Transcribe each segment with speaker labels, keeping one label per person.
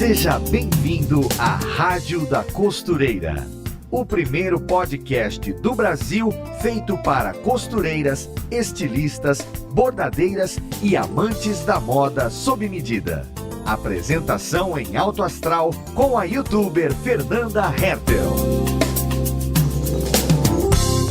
Speaker 1: Seja bem-vindo à Rádio da Costureira, o primeiro podcast do Brasil feito para costureiras, estilistas, bordadeiras e amantes da moda sob medida. Apresentação em alto astral com a youtuber Fernanda Hertel.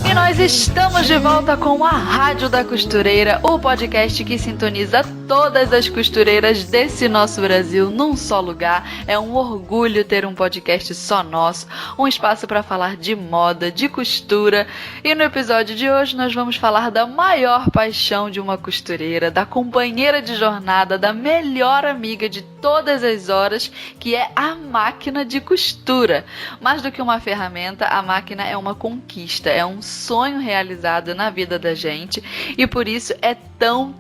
Speaker 2: E nós estamos de volta com a Rádio da Costureira, o podcast que sintoniza todas as costureiras desse nosso Brasil num só lugar. É um orgulho ter um podcast só nosso, um espaço para falar de moda, de costura. E no episódio de hoje nós vamos falar da maior paixão de uma costureira, da companheira de jornada, da melhor amiga de todas as horas, que é a máquina de costura. Mais do que uma ferramenta, a máquina é uma conquista, é um sonho realizado na vida da gente, e por isso é tão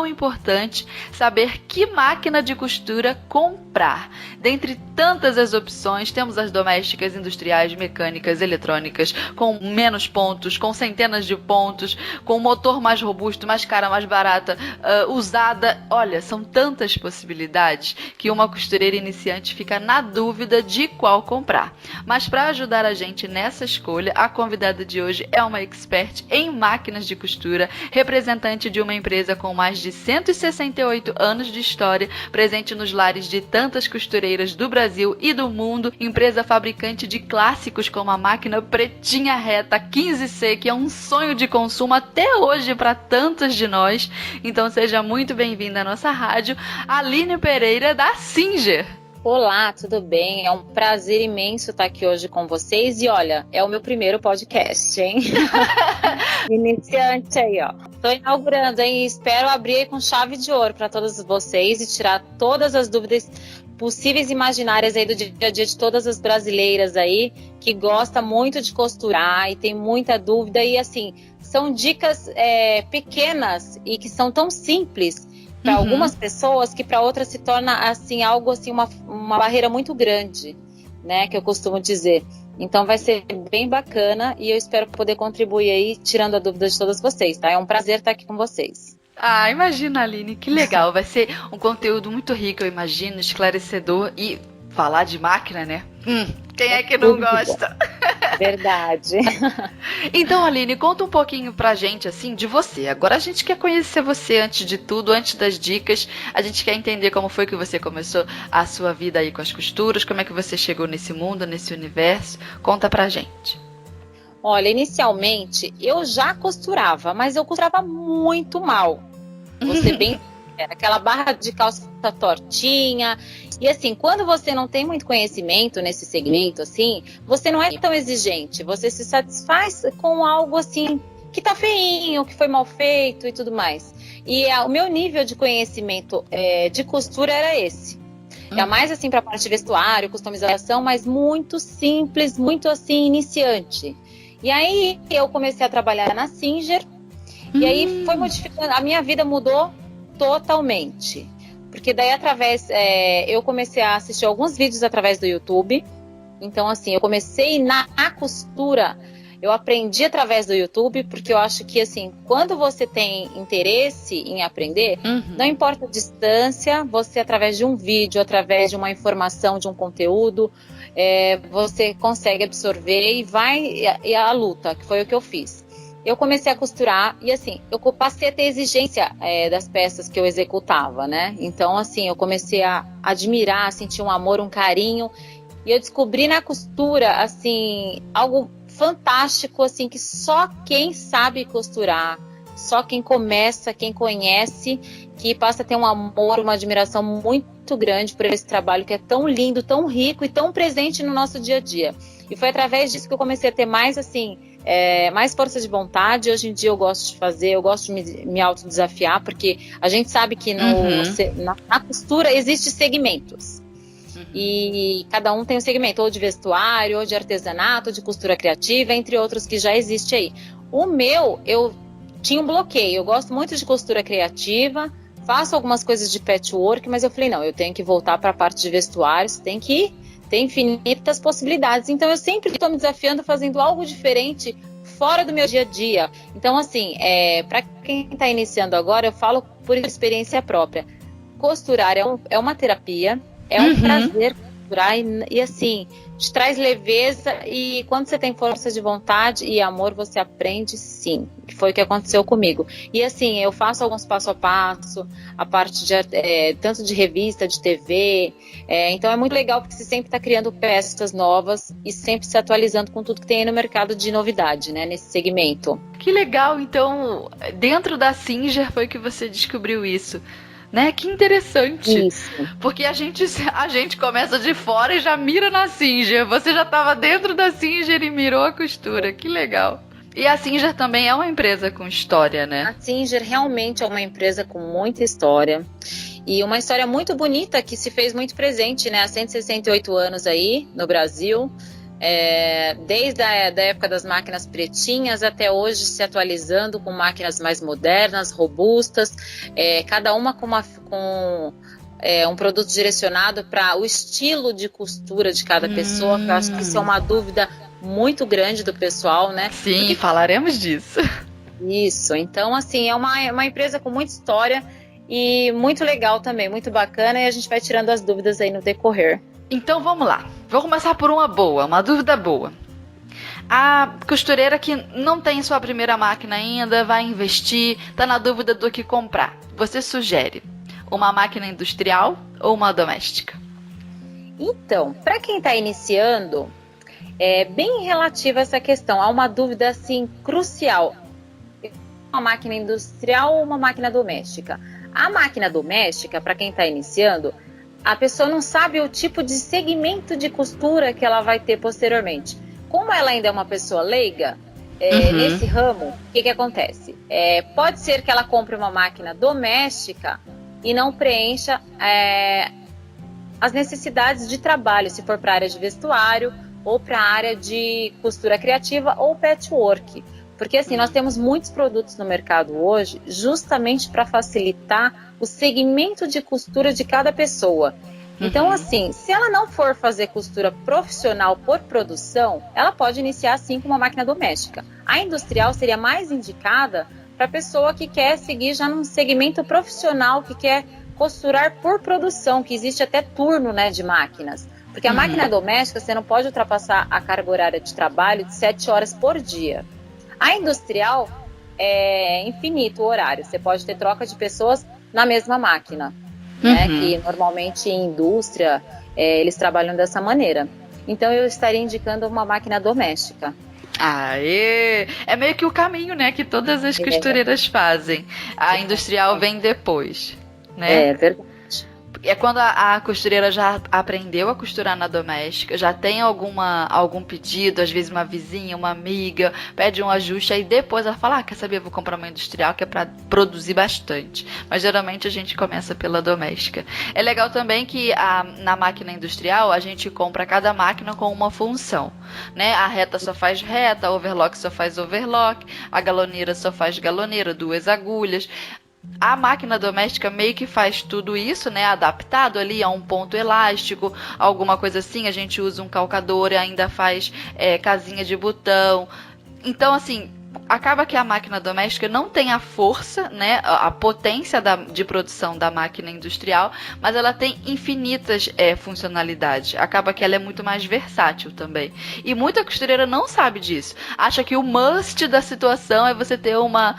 Speaker 2: importante saber que máquina de costura comprar. Dentre tantas as opções, temos as domésticas, industriais, mecânicas, eletrônicas, com menos pontos, com centenas de pontos, com motor mais robusto, mais cara, mais barata, usada. Olha, são tantas possibilidades que uma costureira iniciante fica na dúvida de qual comprar. Mas para ajudar a gente nessa escolha, a convidada de hoje é uma expert em máquinas de costura, representante de uma empresa com mais de 168 anos de história, presente nos lares de tantas costureiras do Brasil e do mundo, empresa fabricante de clássicos como a máquina pretinha reta 15C, que é um sonho de consumo até hoje para tantas de nós. Então seja muito bem-vinda à nossa rádio, Aline Pereira da Singer.
Speaker 3: Olá, tudo bem? É um prazer imenso estar aqui hoje com vocês. E olha, é o meu primeiro podcast, hein? Iniciante aí, ó. Tô inaugurando, hein? Espero abrir com chave de ouro para todos vocês e tirar todas as dúvidas possíveis e imaginárias aí do dia a dia de todas as brasileiras aí que gostam muito de costurar e tem muita dúvida. E assim, são dicas pequenas e que são tão simples para algumas pessoas que para outras se torna assim algo assim uma barreira muito grande, né, que eu costumo dizer. Então vai ser bem bacana e eu espero poder contribuir aí tirando a dúvida de todas vocês, tá? É um prazer estar aqui com vocês.
Speaker 2: Ah, imagina, Aline, que legal. Vai ser um conteúdo muito rico, eu imagino, esclarecedor e falar de máquina, né? Quem é que não gosta?
Speaker 3: Verdade.
Speaker 2: Então, Aline, conta um pouquinho pra gente, assim, de você. Agora a gente quer conhecer você antes de tudo, antes das dicas. A gente quer entender como foi que você começou a sua vida aí com as costuras, como é que você chegou nesse mundo, nesse universo. Conta pra gente.
Speaker 3: Olha, inicialmente eu já costurava, mas eu costurava muito mal. Vou ser bem sincera, aquela barra de calça tortinha. E assim, quando você não tem muito conhecimento nesse segmento, assim, você não é tão exigente. Você se satisfaz com algo assim que tá feinho, que foi mal feito e tudo mais. E o meu nível de conhecimento de costura era esse. É mais assim para a parte de vestuário, customização, mas muito simples, muito assim iniciante. E aí eu comecei a trabalhar na Singer e aí foi modificando, a minha vida mudou totalmente. Porque daí eu comecei a assistir alguns vídeos através do YouTube. Então assim, eu comecei na costura, eu aprendi através do YouTube, porque eu acho que assim, quando você tem interesse em aprender, não importa a distância, você através de um vídeo, através de uma informação, de um conteúdo, você consegue absorver e vai à luta, que foi o que eu fiz. Eu comecei a costurar e assim, eu passei a ter exigência das peças que eu executava, né? Então assim, eu comecei a admirar, a sentir um amor, um carinho, e eu descobri na costura, assim, algo fantástico, assim, que só quem sabe costurar, só quem começa, quem conhece, que passa a ter um amor, uma admiração muito grande por esse trabalho que é tão lindo, tão rico e tão presente no nosso dia a dia. E foi através disso que eu comecei a ter mais, assim, mais força de vontade. Hoje em dia eu gosto de fazer, eu gosto de me autodesafiar, porque a gente sabe que na costura existem segmentos. E cada um tem um segmento, ou de vestuário, ou de artesanato, ou de costura criativa, entre outros que já existe aí. O meu, eu tinha um bloqueio, eu gosto muito de costura criativa, faço algumas coisas de patchwork, mas eu falei, não, eu tenho que voltar para a parte de vestuários, tem infinitas possibilidades. Então eu sempre estou me desafiando, fazendo algo diferente fora do meu dia a dia. Então assim, para quem está iniciando agora, eu falo por experiência própria. Costurar é uma terapia, é um prazer costurar e assim, te traz leveza, e quando você tem força de vontade e amor, você aprende sim, que foi o que aconteceu comigo. E assim, eu faço alguns passo a passo, a parte de tanto de revista, de TV, então é muito legal porque você sempre está criando peças novas e sempre se atualizando com tudo que tem aí no mercado de novidade, né, nesse segmento.
Speaker 2: Que legal, então dentro da Singer foi que você descobriu isso. Né? Que interessante.
Speaker 3: Isso.
Speaker 2: Porque a gente começa de fora e já mira na Singer. Você já estava dentro da Singer e mirou a costura. Que legal. E a Singer também é uma empresa com história, né?
Speaker 3: A Singer realmente é uma empresa com muita história. E uma história muito bonita que se fez muito presente, né? Há 168 anos aí no Brasil. Desde a época das máquinas pretinhas até hoje, se atualizando com máquinas mais modernas, robustas, cada uma com um produto direcionado para o estilo de costura de cada pessoa, que eu acho que isso é uma dúvida muito grande do pessoal, né?
Speaker 2: Sim, porque falaremos disso.
Speaker 3: Isso, então assim, é uma empresa com muita história e muito legal também, muito bacana, e a gente vai tirando as dúvidas aí no decorrer.
Speaker 2: Então vamos lá, vou começar por uma dúvida boa. A costureira que não tem sua primeira máquina ainda, vai investir, tá na dúvida do que comprar. Você sugere uma máquina industrial ou uma doméstica?
Speaker 3: Então, para quem está iniciando, é bem relativa essa questão. Há uma dúvida assim crucial: uma máquina industrial ou uma máquina doméstica? A máquina doméstica, para quem está iniciando, a pessoa não sabe o tipo de segmento de costura que ela vai ter posteriormente. Como ela ainda é uma pessoa leiga, nesse ramo, o que acontece? Pode ser que ela compre uma máquina doméstica e não preencha as necessidades de trabalho, se for para a área de vestuário, ou para a área de costura criativa ou patchwork. Porque assim, nós temos muitos produtos no mercado hoje justamente para facilitar o segmento de costura de cada pessoa. Então assim, se ela não for fazer costura profissional por produção, ela pode iniciar sim com uma máquina doméstica. A industrial seria mais indicada para a pessoa que quer seguir já num segmento profissional, que quer costurar por produção, que existe até turno, né, de máquinas. Porque a máquina doméstica, você não pode ultrapassar a carga horária de trabalho de 7 horas por dia. A industrial é infinito o horário, você pode ter troca de pessoas na mesma máquina, né? Que normalmente em indústria eles trabalham dessa maneira. Então eu estaria indicando uma máquina doméstica.
Speaker 2: Aê! É meio que o caminho, né, que todas as costureiras fazem. A industrial vem depois, né?
Speaker 3: É verdade.
Speaker 2: É quando a costureira já aprendeu a costurar na doméstica, já tem algum pedido, às vezes uma vizinha, uma amiga, pede um ajuste, aí depois ela fala, quer saber, eu vou comprar uma industrial que é para produzir bastante. Mas geralmente a gente começa pela doméstica. É legal também que na máquina industrial a gente compra cada máquina com uma função, né? A reta só faz reta, a overlock só faz overlock, a galoneira só faz galoneira, 2 agulhas. A máquina doméstica meio que faz tudo isso, né? Adaptado ali a um ponto elástico, alguma coisa assim. A gente usa um calcador e ainda faz casinha de botão. Então, assim, acaba que a máquina doméstica não tem a força, né? A potência de produção da máquina industrial, mas ela tem infinitas funcionalidades. Acaba que ela é muito mais versátil também. E muita costureira não sabe disso. Acha que o must da situação é você ter uma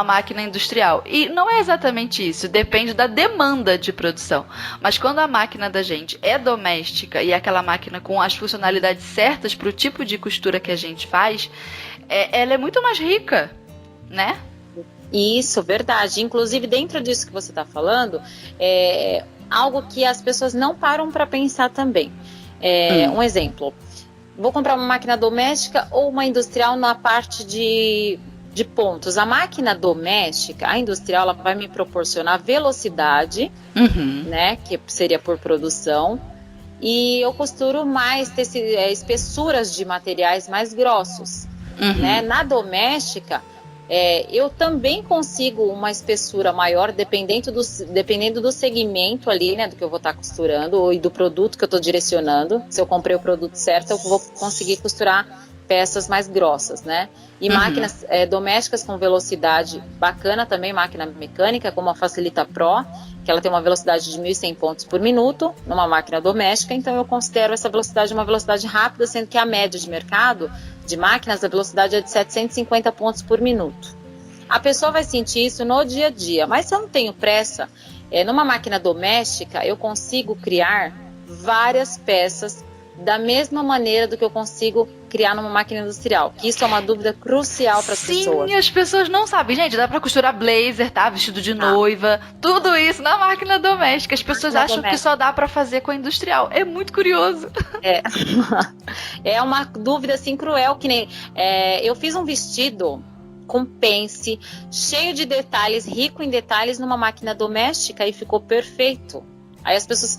Speaker 2: máquina industrial. E não é exatamente isso, depende da demanda de produção. Mas quando a máquina da gente é doméstica e é aquela máquina com as funcionalidades certas para o tipo de costura que a gente faz, ela é muito mais rica, né?
Speaker 3: Isso, verdade. Inclusive, dentro disso que você está falando, é algo que as pessoas não param para pensar também. Um exemplo, vou comprar uma máquina doméstica ou uma industrial na parte de pontos. A máquina doméstica, a industrial, ela vai me proporcionar velocidade, né, que seria por produção, e eu costuro mais espessuras de materiais mais grossos, né? Na doméstica, eu também consigo uma espessura maior, dependendo do segmento ali, né, do que eu vou estar costurando, ou do produto que eu estou direcionando. Se eu comprei o produto certo, eu vou conseguir costurar peças mais grossas, né? E máquinas domésticas com velocidade bacana também, máquina mecânica, como a Facilita Pro, que ela tem uma velocidade de 1.100 pontos por minuto, numa máquina doméstica, então eu considero essa velocidade uma velocidade rápida, sendo que a média de mercado de máquinas, a velocidade é de 750 pontos por minuto. A pessoa vai sentir isso no dia a dia, mas se eu não tenho pressa, numa máquina doméstica eu consigo criar várias peças da mesma maneira do que eu consigo criar numa máquina industrial. Que isso é uma dúvida crucial para as pessoas.
Speaker 2: Sim, as pessoas não sabem. Gente, dá pra costurar blazer, tá? Vestido de noiva. Tudo isso na máquina doméstica. As pessoas acham que só dá pra fazer com a industrial. É muito curioso.
Speaker 3: É uma dúvida assim cruel, que nem... eu fiz um vestido com pence, cheio de detalhes, rico em detalhes, numa máquina doméstica e ficou perfeito. Aí as pessoas,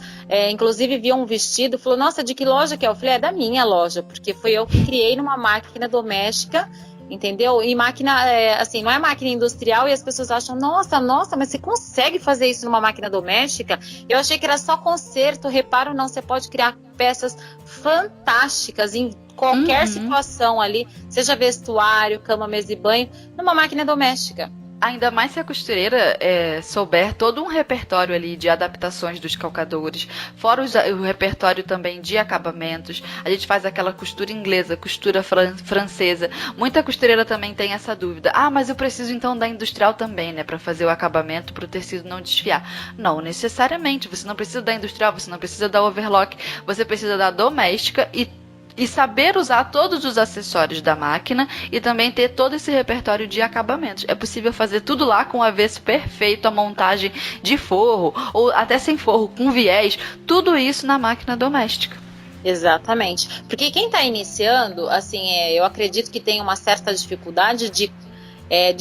Speaker 3: inclusive, viam um vestido e falaram, nossa, de que loja que é? Eu falei, é da minha loja, porque foi eu que criei numa máquina doméstica, entendeu? E máquina, assim, não é máquina industrial, e as pessoas acham, nossa, mas você consegue fazer isso numa máquina doméstica? Eu achei que era só conserto, reparo não, você pode criar peças fantásticas em qualquer situação ali, seja vestuário, cama, mesa e banho, numa máquina doméstica.
Speaker 2: Ainda mais se a costureira souber todo um repertório ali de adaptações dos calcadores, fora o repertório também de acabamentos. A gente faz aquela costura inglesa, costura francesa. Muita costureira também tem essa dúvida. Ah, mas eu preciso então da industrial também, né, para fazer o acabamento, para o tecido não desfiar. Não necessariamente. Você não precisa da industrial, você não precisa da overlock, você precisa da doméstica e saber usar todos os acessórios da máquina e também ter todo esse repertório de acabamentos. É possível fazer tudo lá com o avesso perfeito, a montagem de forro, ou até sem forro, com viés, tudo isso na máquina doméstica.
Speaker 3: Exatamente. Porque quem está iniciando, assim, eu acredito que tem uma certa dificuldade de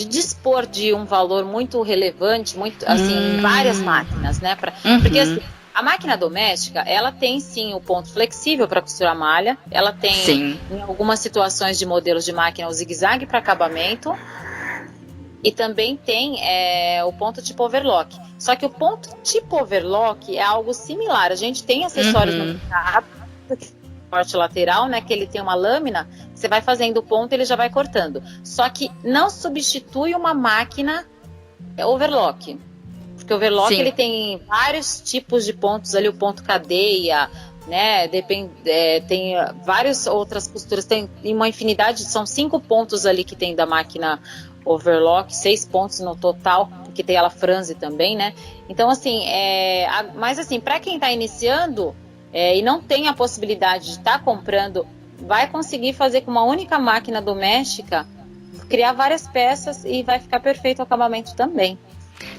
Speaker 3: dispor de um valor muito relevante, muito, assim, em várias máquinas, né? Porque, assim, a máquina doméstica, ela tem sim o ponto flexível para costurar malha, ela tem em algumas situações de modelos de máquina o zigue-zague para acabamento e também tem o ponto tipo overlock. Só que o ponto tipo overlock é algo similar, a gente tem acessórios no mercado, corte lateral, né, que ele tem uma lâmina, você vai fazendo o ponto e ele já vai cortando. Só que não substitui uma máquina overlock. Porque o overlock ele tem vários tipos de pontos ali, o ponto cadeia, né? Tem várias outras costuras, tem uma infinidade, são 5 pontos ali que tem da máquina overlock, 6 pontos no total, porque tem ela franze também, né? Então, assim, mas assim, para quem está iniciando e não tem a possibilidade de estar comprando, vai conseguir fazer com uma única máquina doméstica, criar várias peças e vai ficar perfeito o acabamento também.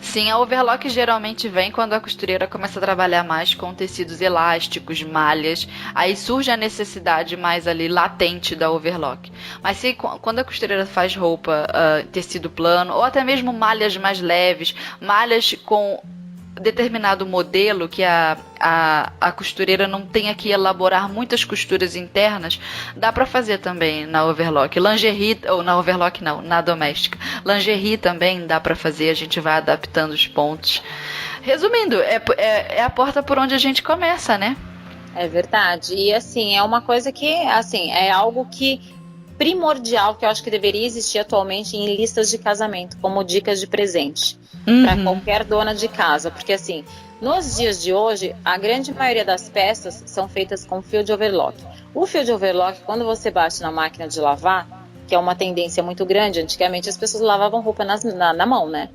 Speaker 2: Sim, a overlock geralmente vem quando a costureira começa a trabalhar mais com tecidos elásticos, malhas, aí surge a necessidade mais ali latente da overlock. Mas quando a costureira faz roupa, tecido plano, ou até mesmo malhas mais leves, malhas com determinado modelo que a costureira não tenha que elaborar muitas costuras internas, dá para fazer também na overlock. Lingerie, ou na overlock não, na doméstica. Lingerie também dá para fazer, a gente vai adaptando os pontos. Resumindo, é a porta por onde a gente começa, né?
Speaker 3: É verdade. E assim, é uma coisa que, assim, é algo que primordial, que eu acho que deveria existir atualmente em listas de casamento, como dicas de presente. Para qualquer dona de casa, porque assim, nos dias de hoje, a grande maioria das peças são feitas com fio de overlock. O fio de overlock, quando você bate na máquina de lavar, que é uma tendência muito grande, antigamente as pessoas lavavam roupa na mão, né?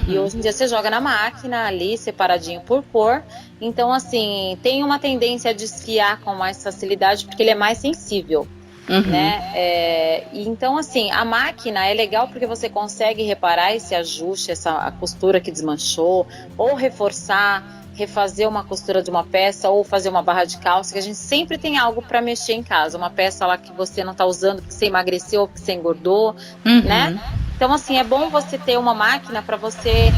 Speaker 3: E hoje em dia você joga na máquina ali, separadinho por cor, então assim, tem uma tendência a desfiar com mais facilidade, porque ele é mais sensível. Né? Então assim, a máquina é legal porque você consegue reparar esse ajuste, a costura que desmanchou, ou reforçar, refazer uma costura de uma peça, ou fazer uma barra de calça, que a gente sempre tem algo para mexer em casa, uma peça lá que você não está usando porque você emagreceu ou porque você engordou, né? Então assim, é bom você ter uma máquina para você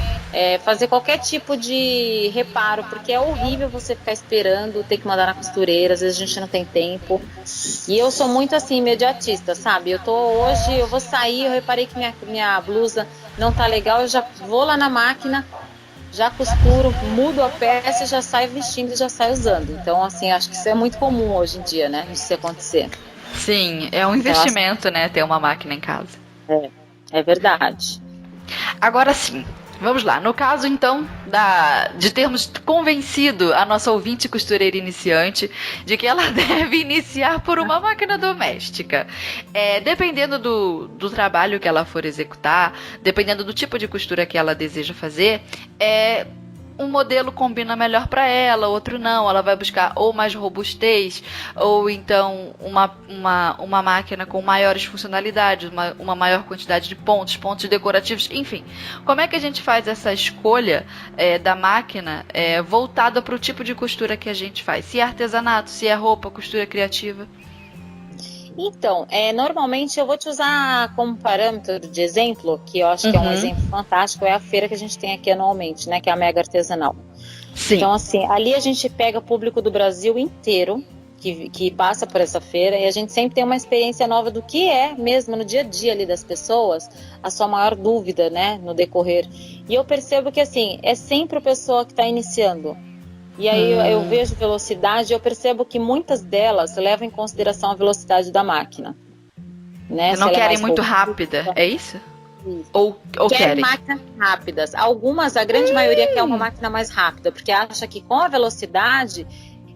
Speaker 3: fazer qualquer tipo de reparo, porque é horrível você ficar esperando, ter que mandar na costureira, às vezes a gente não tem tempo. E eu sou muito assim, imediatista, sabe? Eu vou sair, eu reparei que minha blusa não tá legal, eu já vou lá na máquina, já costuro, mudo a peça, já saio vestindo e já saio usando. Então assim, acho que isso é muito comum hoje em dia, né? Isso acontecer.
Speaker 2: Sim, é um investimento, né, ter uma máquina em casa.
Speaker 3: É verdade.
Speaker 2: Agora sim, vamos lá. No caso, então, de termos convencido a nossa ouvinte costureira iniciante de que ela deve iniciar por uma máquina doméstica. Dependendo do trabalho que ela for executar, dependendo do tipo de costura que ela deseja fazer, um modelo combina melhor para ela, outro não. Ela vai buscar ou mais robustez, ou então uma máquina com maiores funcionalidades, uma maior quantidade de pontos decorativos, enfim. Como é que a gente faz essa escolha da máquina voltada para o tipo de costura que a gente faz? Se é artesanato, se é roupa, costura criativa?
Speaker 3: Então, normalmente eu vou te usar como parâmetro de exemplo, que eu acho que é um exemplo fantástico, é a feira que a gente tem aqui anualmente, né, que é a Mega Artesanal.
Speaker 2: Sim.
Speaker 3: Então, assim, ali a gente pega público do Brasil inteiro, que passa por essa feira, e a gente sempre tem uma experiência nova do que é mesmo no dia a dia ali das pessoas, a sua maior dúvida, né, no decorrer. E eu percebo que, assim, é sempre a pessoa que está iniciando. E aí eu vejo velocidade e eu percebo que muitas delas levam em consideração a velocidade da máquina. Né?
Speaker 2: Não querem muito rápida, é isso?
Speaker 3: Isso.
Speaker 2: Ou querem
Speaker 3: máquinas rápidas. Algumas, a grande maioria quer uma máquina mais rápida, porque acha que com a velocidade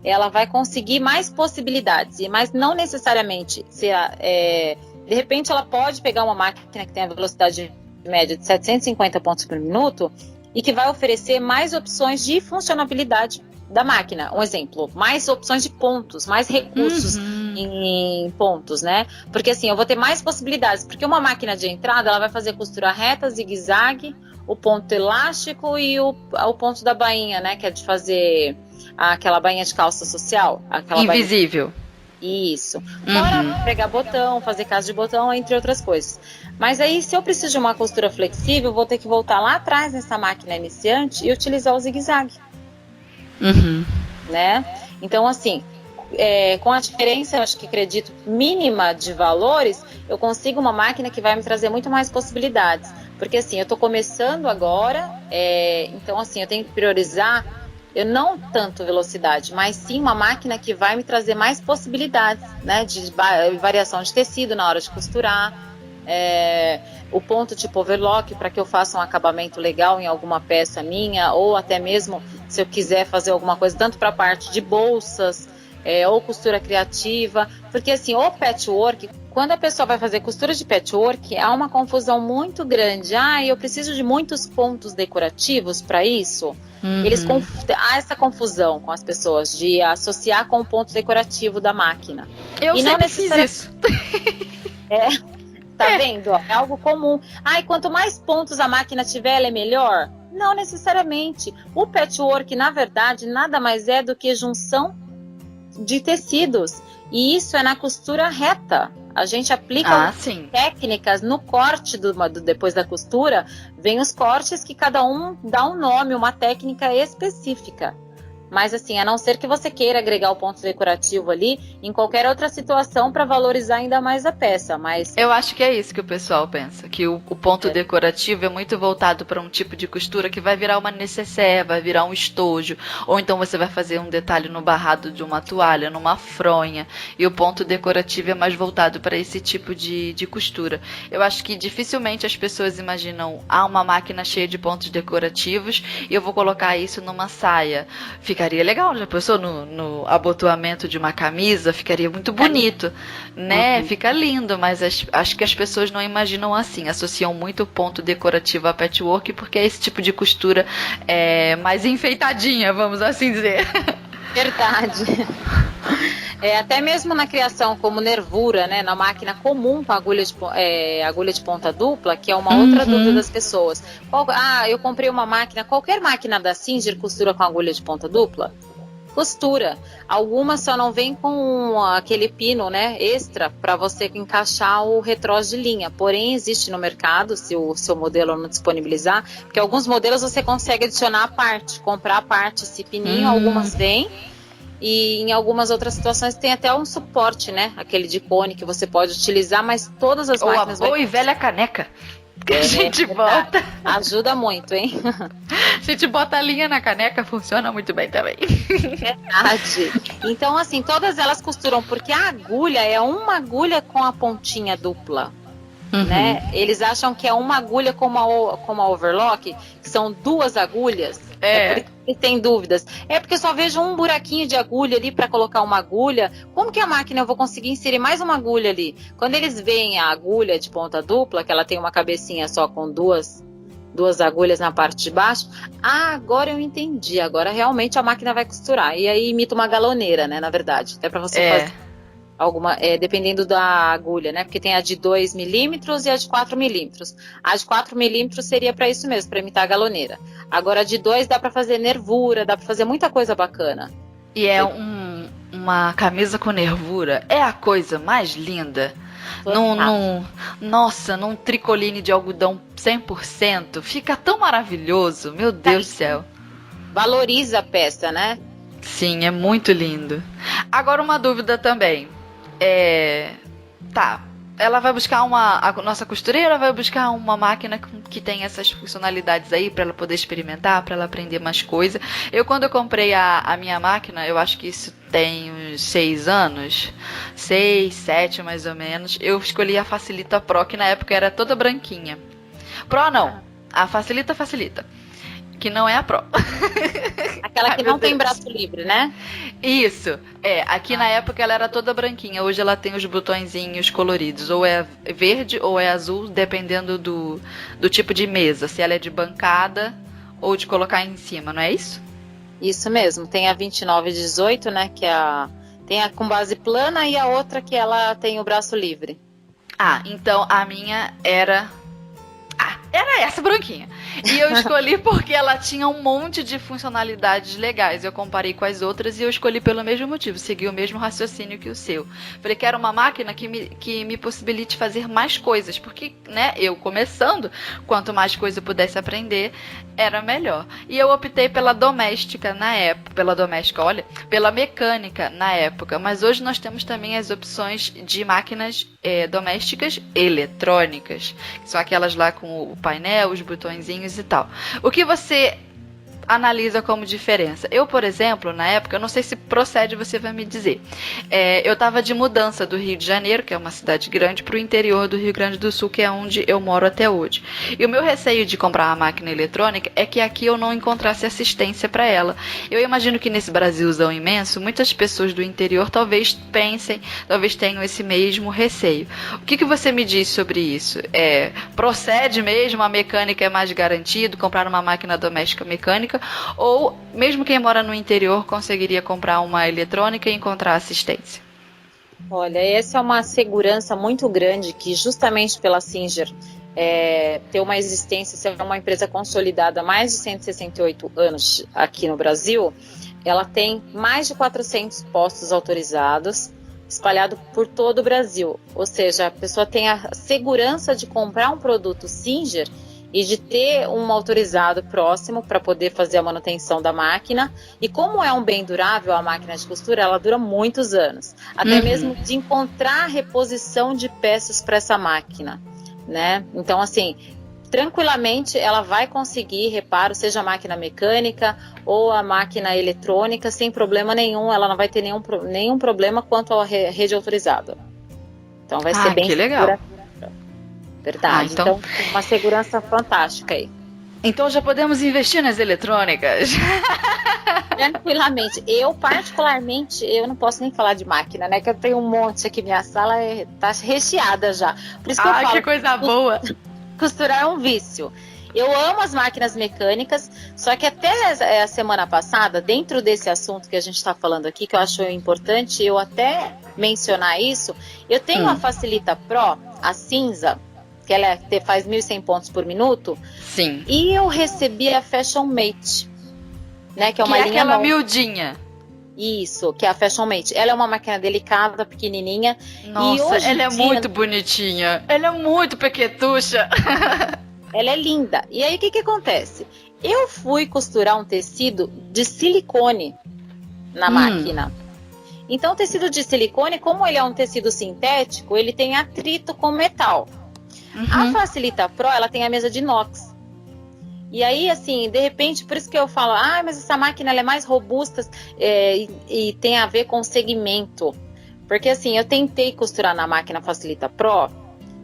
Speaker 3: ela vai conseguir mais possibilidades, mas não necessariamente. De repente ela pode pegar uma máquina que tem a velocidade média de 750 pontos por minuto e que vai oferecer mais opções de funcionalidade da máquina. Um exemplo, mais opções de pontos, mais recursos em pontos, né? Porque assim, eu vou ter mais possibilidades, porque uma máquina de entrada, ela vai fazer costura reta, zigue-zague, o ponto elástico e o ponto da bainha, né? Que é de fazer aquela bainha de calça social.
Speaker 2: Invisível.
Speaker 3: Isso. Fora pegar botão, fazer caso de botão, entre outras coisas. Mas aí, se eu preciso de uma costura flexível, eu vou ter que voltar lá atrás nessa máquina iniciante e utilizar o zigue-zague. Né? Então, assim, com a diferença, eu acho que acredito, mínima de valores, eu consigo uma máquina que vai me trazer muito mais possibilidades. Porque, assim, eu estou começando agora, então, assim, eu tenho que priorizar não tanto velocidade, mas sim uma máquina que vai me trazer mais possibilidades, né, de variação de tecido na hora de costurar, o ponto tipo overlock para que eu faça um acabamento legal em alguma peça minha, ou até mesmo se eu quiser fazer alguma coisa tanto para a parte de bolsas, ou costura criativa, porque assim, o patchwork, quando a pessoa vai fazer costura de patchwork, há uma confusão muito grande. Eu preciso de muitos pontos decorativos para isso. Há essa confusão com as pessoas de associar com o ponto decorativo da máquina.
Speaker 2: Eu sempre fiz isso.
Speaker 3: Tá vendo? É algo comum. Quanto mais pontos a máquina tiver, ela é melhor? Não necessariamente. O patchwork, na verdade, nada mais é do que junção de tecidos. E isso é na costura reta. A gente aplica técnicas no corte depois da costura. Vem os cortes que cada um dá um nome, uma técnica específica. Mas assim, a não ser que você queira agregar o ponto decorativo ali em qualquer outra situação para valorizar ainda mais a peça, mas...
Speaker 2: Eu acho que é isso que o pessoal pensa, que o ponto decorativo é muito voltado para um tipo de costura que vai virar uma nécessaire, vai virar um estojo, ou então você vai fazer um detalhe no barrado de uma toalha, numa fronha, e o ponto decorativo é mais voltado para esse tipo de costura. Eu acho que dificilmente as pessoas imaginam, uma máquina cheia de pontos decorativos e eu vou colocar isso numa saia. Ficaria legal, já pensou no abotoamento de uma camisa? Ficaria muito bonito, né? Fica lindo, mas acho que as pessoas não imaginam assim, associam muito o ponto decorativo a patchwork, porque é esse tipo de costura mais enfeitadinha, vamos assim dizer.
Speaker 3: Verdade. Até mesmo na criação como nervura, né, na máquina comum com agulha de ponta dupla, que é uma outra dúvida das pessoas. Eu comprei uma máquina, qualquer máquina da Singer costura com agulha de ponta dupla? Costura. Algumas só não vem com aquele pino, né, extra para você encaixar o retrós de linha. Porém, existe no mercado, se o seu modelo não disponibilizar, porque alguns modelos você consegue adicionar a parte, comprar a parte, esse pininho, algumas vêm. E em algumas outras situações tem até um suporte, né? Aquele de cone que você pode utilizar, mas todas as máquinas...
Speaker 2: Ou a boa e velha caneca. Que a gente volta.
Speaker 3: Ajuda muito, hein?
Speaker 2: gente bota a linha na caneca, funciona muito bem também.
Speaker 3: Verdade. Então, assim, todas elas costuram, porque a agulha é uma agulha com a pontinha dupla. Né? Eles acham que é uma agulha como a overlock, que são duas agulhas. É por isso que tem dúvidas. É porque eu só vejo um buraquinho de agulha ali para colocar uma agulha. Como que a máquina eu vou conseguir inserir mais uma agulha ali? Quando eles veem a agulha de ponta dupla, que ela tem uma cabecinha só com duas agulhas na parte de baixo, agora eu entendi. Agora realmente a máquina vai costurar. E aí imita uma galoneira, né? Na verdade, até para você fazer alguma, dependendo da agulha, né? Porque tem a de 2 milímetros e a de 4 milímetros. A de 4 milímetros seria para isso mesmo, para imitar a galoneira. Agora a de 2 dá para fazer nervura, dá para fazer muita coisa bacana.
Speaker 2: E é uma camisa com nervura. É a coisa mais linda. Nossa, num tricoline de algodão 100%. Fica tão maravilhoso. Meu Deus do céu.
Speaker 3: Valoriza a peça, né?
Speaker 2: Sim, é muito lindo. Agora uma dúvida também. Ela vai buscar a nossa costureira vai buscar uma máquina que tem essas funcionalidades aí para ela poder experimentar, para ela aprender mais coisa. Quando eu comprei a minha máquina, eu acho que isso tem uns 6 anos, 6, 7 mais ou menos, eu escolhi a Facilita Pro, que na época era toda branquinha. Pro não, a Facilita, que não é a Pro.
Speaker 3: Aquela que não tem braço livre, né?
Speaker 2: Isso, aqui na época ela era toda branquinha, hoje ela tem os botõezinhos coloridos, ou é verde ou é azul, dependendo do tipo de mesa, se ela é de bancada ou de colocar em cima, não é isso?
Speaker 3: Isso mesmo, tem a 2918, né, que tem a com base plana e a outra que ela tem o braço livre.
Speaker 2: Então a minha era essa branquinha. E eu escolhi porque ela tinha um monte de funcionalidades legais. Eu comparei com as outras e eu escolhi pelo mesmo motivo. Segui o mesmo raciocínio que o seu. Falei que era uma máquina que me possibilite fazer mais coisas. Porque, né, eu começando, quanto mais coisa eu pudesse aprender, era melhor. E eu optei pela doméstica na época. Pela mecânica na época. Mas hoje nós temos também as opções de máquinas domésticas eletrônicas. Que são aquelas lá com o painel, os botõezinhos e tal. O que você analisa como diferença? Eu, por exemplo, na época, eu não sei se procede, você vai me dizer. Eu estava de mudança do Rio de Janeiro, que é uma cidade grande, para o interior do Rio Grande do Sul, que é onde eu moro até hoje. E o meu receio de comprar uma máquina eletrônica é que aqui eu não encontrasse assistência para ela. Eu imagino que nesse Brasilzão imenso, muitas pessoas do interior talvez tenham esse mesmo receio. O que você me diz sobre isso? Procede mesmo, a mecânica é mais garantido, comprar uma máquina doméstica mecânica, ou mesmo quem mora no interior conseguiria comprar uma eletrônica e encontrar assistência?
Speaker 3: Olha, essa é uma segurança muito grande que justamente pela Singer ter uma existência, ser uma empresa consolidada há mais de 168 anos aqui no Brasil, ela tem mais de 400 postos autorizados espalhado por todo o Brasil. Ou seja, a pessoa tem a segurança de comprar um produto Singer e de ter um autorizado próximo para poder fazer a manutenção da máquina. E como é um bem durável, a máquina de costura, ela dura muitos anos. Até mesmo de encontrar reposição de peças para essa máquina, né? Então, assim, tranquilamente ela vai conseguir reparo, seja a máquina mecânica ou a máquina eletrônica, sem problema nenhum. Ela não vai ter nenhum problema quanto à rede autorizada. Então vai ser bem
Speaker 2: legal.
Speaker 3: Segura. Verdade, então uma segurança fantástica aí.
Speaker 2: Então já podemos investir nas eletrônicas.
Speaker 3: Tranquilamente. Eu particularmente, eu não posso nem falar de máquina, né? Que eu tenho um monte aqui, minha sala tá recheada já. Por isso que eu falo,
Speaker 2: que coisa boa.
Speaker 3: Costurar é um vício. Eu amo as máquinas mecânicas, só que até a semana passada, dentro desse assunto que a gente está falando aqui, que eu acho importante eu até mencionar isso, eu tenho a Facilita Pro, a cinza, que ela faz 1.100 pontos por minuto.
Speaker 2: Sim.
Speaker 3: E eu recebi a Fashion Mate, né? Que é uma linha
Speaker 2: aquela miudinha.
Speaker 3: Isso, que é a Fashion Mate. Ela é uma máquina delicada, pequenininha.
Speaker 2: Nossa, e hoje ela é muito bonitinha. Ela é muito pequetucha.
Speaker 3: Ela é linda. E aí, o que acontece? Eu fui costurar um tecido de silicone na máquina. Então, o tecido de silicone, como ele é um tecido sintético, ele tem atrito com metal. A Facilita Pro, ela tem a mesa de inox. E aí, assim, de repente, por isso que eu falo, mas essa máquina ela é mais robusta e tem a ver com o segmento. Porque assim, eu tentei costurar na máquina Facilita Pro.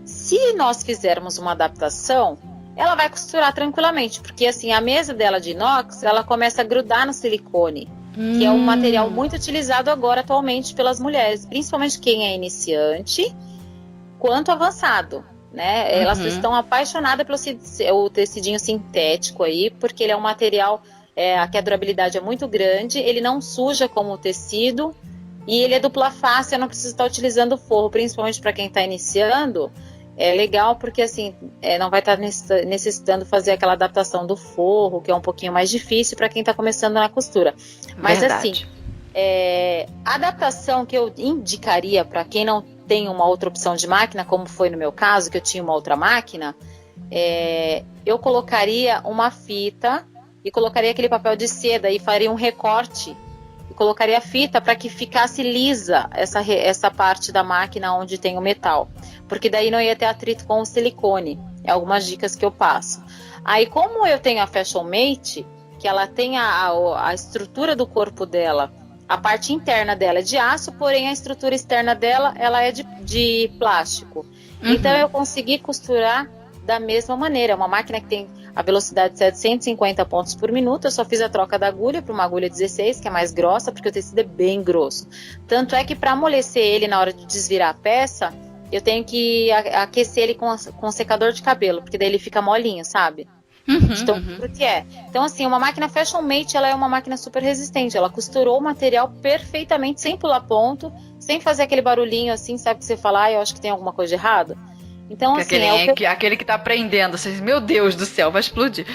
Speaker 3: Se nós fizermos uma adaptação, ela vai costurar tranquilamente. Porque assim, a mesa dela de inox, ela começa a grudar no silicone. Que é um material muito utilizado agora atualmente pelas mulheres. Principalmente quem é iniciante, quanto avançado. Né? Elas estão apaixonadas pelo tecidinho sintético aí, porque ele é um material que a durabilidade é muito grande, ele não suja como o tecido e ele é dupla face, eu não preciso estar utilizando forro, principalmente para quem está iniciando. É legal porque assim não vai estar necessitando fazer aquela adaptação do forro, que é um pouquinho mais difícil para quem está começando na costura. Mas
Speaker 2: Verdade.
Speaker 3: assim, a adaptação que eu indicaria para quem não tem uma outra opção de máquina, como foi no meu caso, que eu tinha uma outra máquina, eu colocaria uma fita e colocaria aquele papel de seda e faria um recorte e colocaria a fita para que ficasse lisa essa parte da máquina onde tem o metal, porque daí não ia ter atrito com o silicone. É algumas dicas que eu passo. Aí, como eu tenho a Fashion Mate, que ela tem a estrutura do corpo dela, a parte interna dela é de aço, porém a estrutura externa dela ela é de plástico. Então eu consegui costurar da mesma maneira. É uma máquina que tem a velocidade de 750 pontos por minuto. Eu só fiz a troca da agulha para uma agulha 16, que é mais grossa, porque o tecido é bem grosso. Tanto é que para amolecer ele na hora de desvirar a peça, eu tenho que aquecer ele com secador de cabelo, porque daí ele fica molinho, sabe? Então, que é. Então, assim, uma máquina Fashion Mate, ela é uma máquina super resistente. Ela costurou o material perfeitamente, sem pular ponto, sem fazer aquele barulhinho assim, sabe, que você fala, eu acho que tem alguma coisa de errado. Então, assim,
Speaker 2: aquele que tá aprendendo, assim, meu Deus do céu, vai explodir.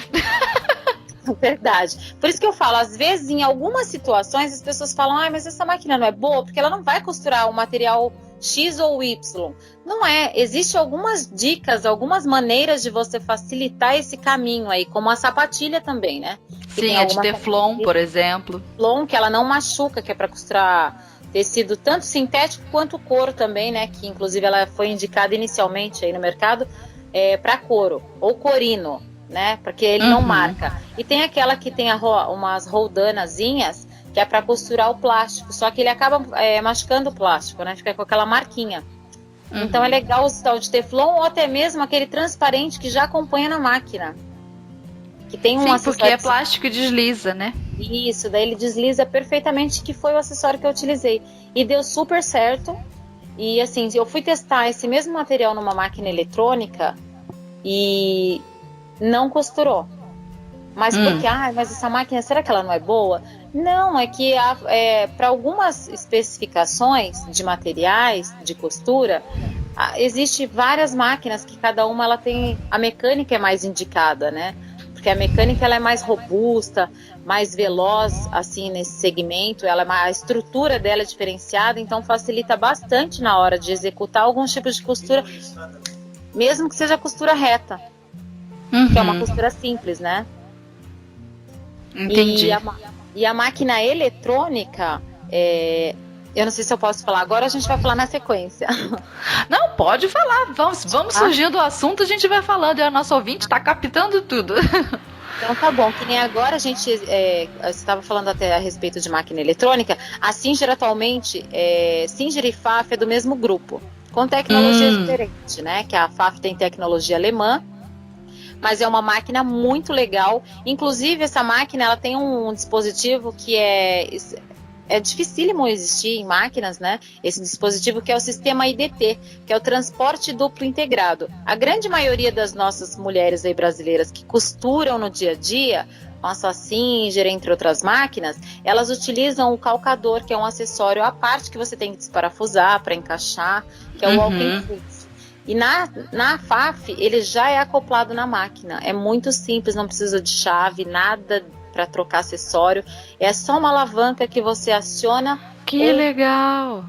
Speaker 3: Verdade. Por isso que eu falo, às vezes, em algumas situações, as pessoas falam, mas essa máquina não é boa, porque ela não vai costurar o material X ou Y. Não é. Existem algumas dicas, algumas maneiras de você facilitar esse caminho aí, como a sapatilha também, né?
Speaker 2: Sim, a de Teflon, por exemplo.
Speaker 3: Teflon, que ela não machuca, que é para costurar tecido tanto sintético quanto couro também, né? Que inclusive ela foi indicada inicialmente aí no mercado para couro, ou corino, né? Porque ele não marca. E tem aquela que tem umas roldanazinhas, que é para costurar o plástico, só que ele acaba machucando o plástico, né? Fica com aquela marquinha. Então é legal usar o de Teflon ou até mesmo aquele transparente que já acompanha na máquina. Que tem um
Speaker 2: acessório. Porque é plástico e desliza, né?
Speaker 3: Isso, daí ele desliza perfeitamente, que foi o acessório que eu utilizei. E deu super certo. E assim, eu fui testar esse mesmo material numa máquina eletrônica e não costurou. Mas porque, mas essa máquina, será que ela não é boa? Não, é que para algumas especificações de materiais, de costura, existe várias máquinas que cada uma ela tem, a mecânica é mais indicada, né? Porque a mecânica ela é mais robusta, mais veloz, assim, nesse segmento, a estrutura dela é diferenciada, então facilita bastante na hora de executar alguns tipos de costura, mesmo que seja costura reta, que é uma costura simples, né?
Speaker 2: Entendi.
Speaker 3: E a máquina eletrônica, eu não sei se eu posso falar agora, a gente vai falar na sequência.
Speaker 2: Não, pode falar, vamos surgindo o assunto, a gente vai falando, e a nossa ouvinte tá captando tudo.
Speaker 3: Então tá bom, que nem agora a gente estava falando até a respeito de máquina eletrônica, a Singer atualmente, Singer e Pfaff é do mesmo grupo, com tecnologia diferente, né? Que a Pfaff tem tecnologia alemã, mas é uma máquina muito legal. Inclusive essa máquina ela tem um dispositivo que é dificílimo existir em máquinas, né? Esse dispositivo que é o sistema IDT, que é o transporte duplo integrado. A grande maioria das nossas mulheres aí brasileiras que costuram no dia a dia, nossa Singer, entre outras máquinas, elas utilizam o calcador, que é um acessório à parte que você tem que desparafusar para encaixar, que é o walking foot. E na Pfaff, ele já é acoplado na máquina. É muito simples, não precisa de chave, nada para trocar acessório. É só uma alavanca que você aciona.
Speaker 2: Que legal!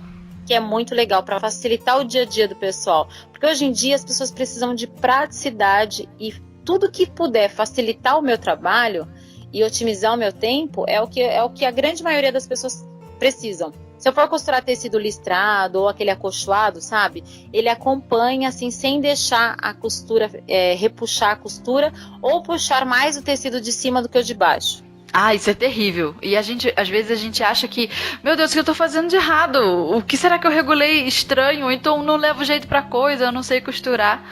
Speaker 3: Que é muito legal para facilitar o dia a dia do pessoal. Porque hoje em dia as pessoas precisam de praticidade e tudo que puder facilitar o meu trabalho e otimizar o meu tempo é o que a grande maioria das pessoas precisam. Se eu for costurar tecido listrado ou aquele acolchoado, sabe? Ele acompanha, assim, sem deixar a costura, repuxar a costura ou puxar mais o tecido de cima do que o de baixo.
Speaker 2: Ah, isso é terrível. E às vezes a gente acha que, meu Deus, o que eu tô fazendo de errado? O que será que eu regulei estranho? Então não levo jeito pra coisa, eu não sei costurar,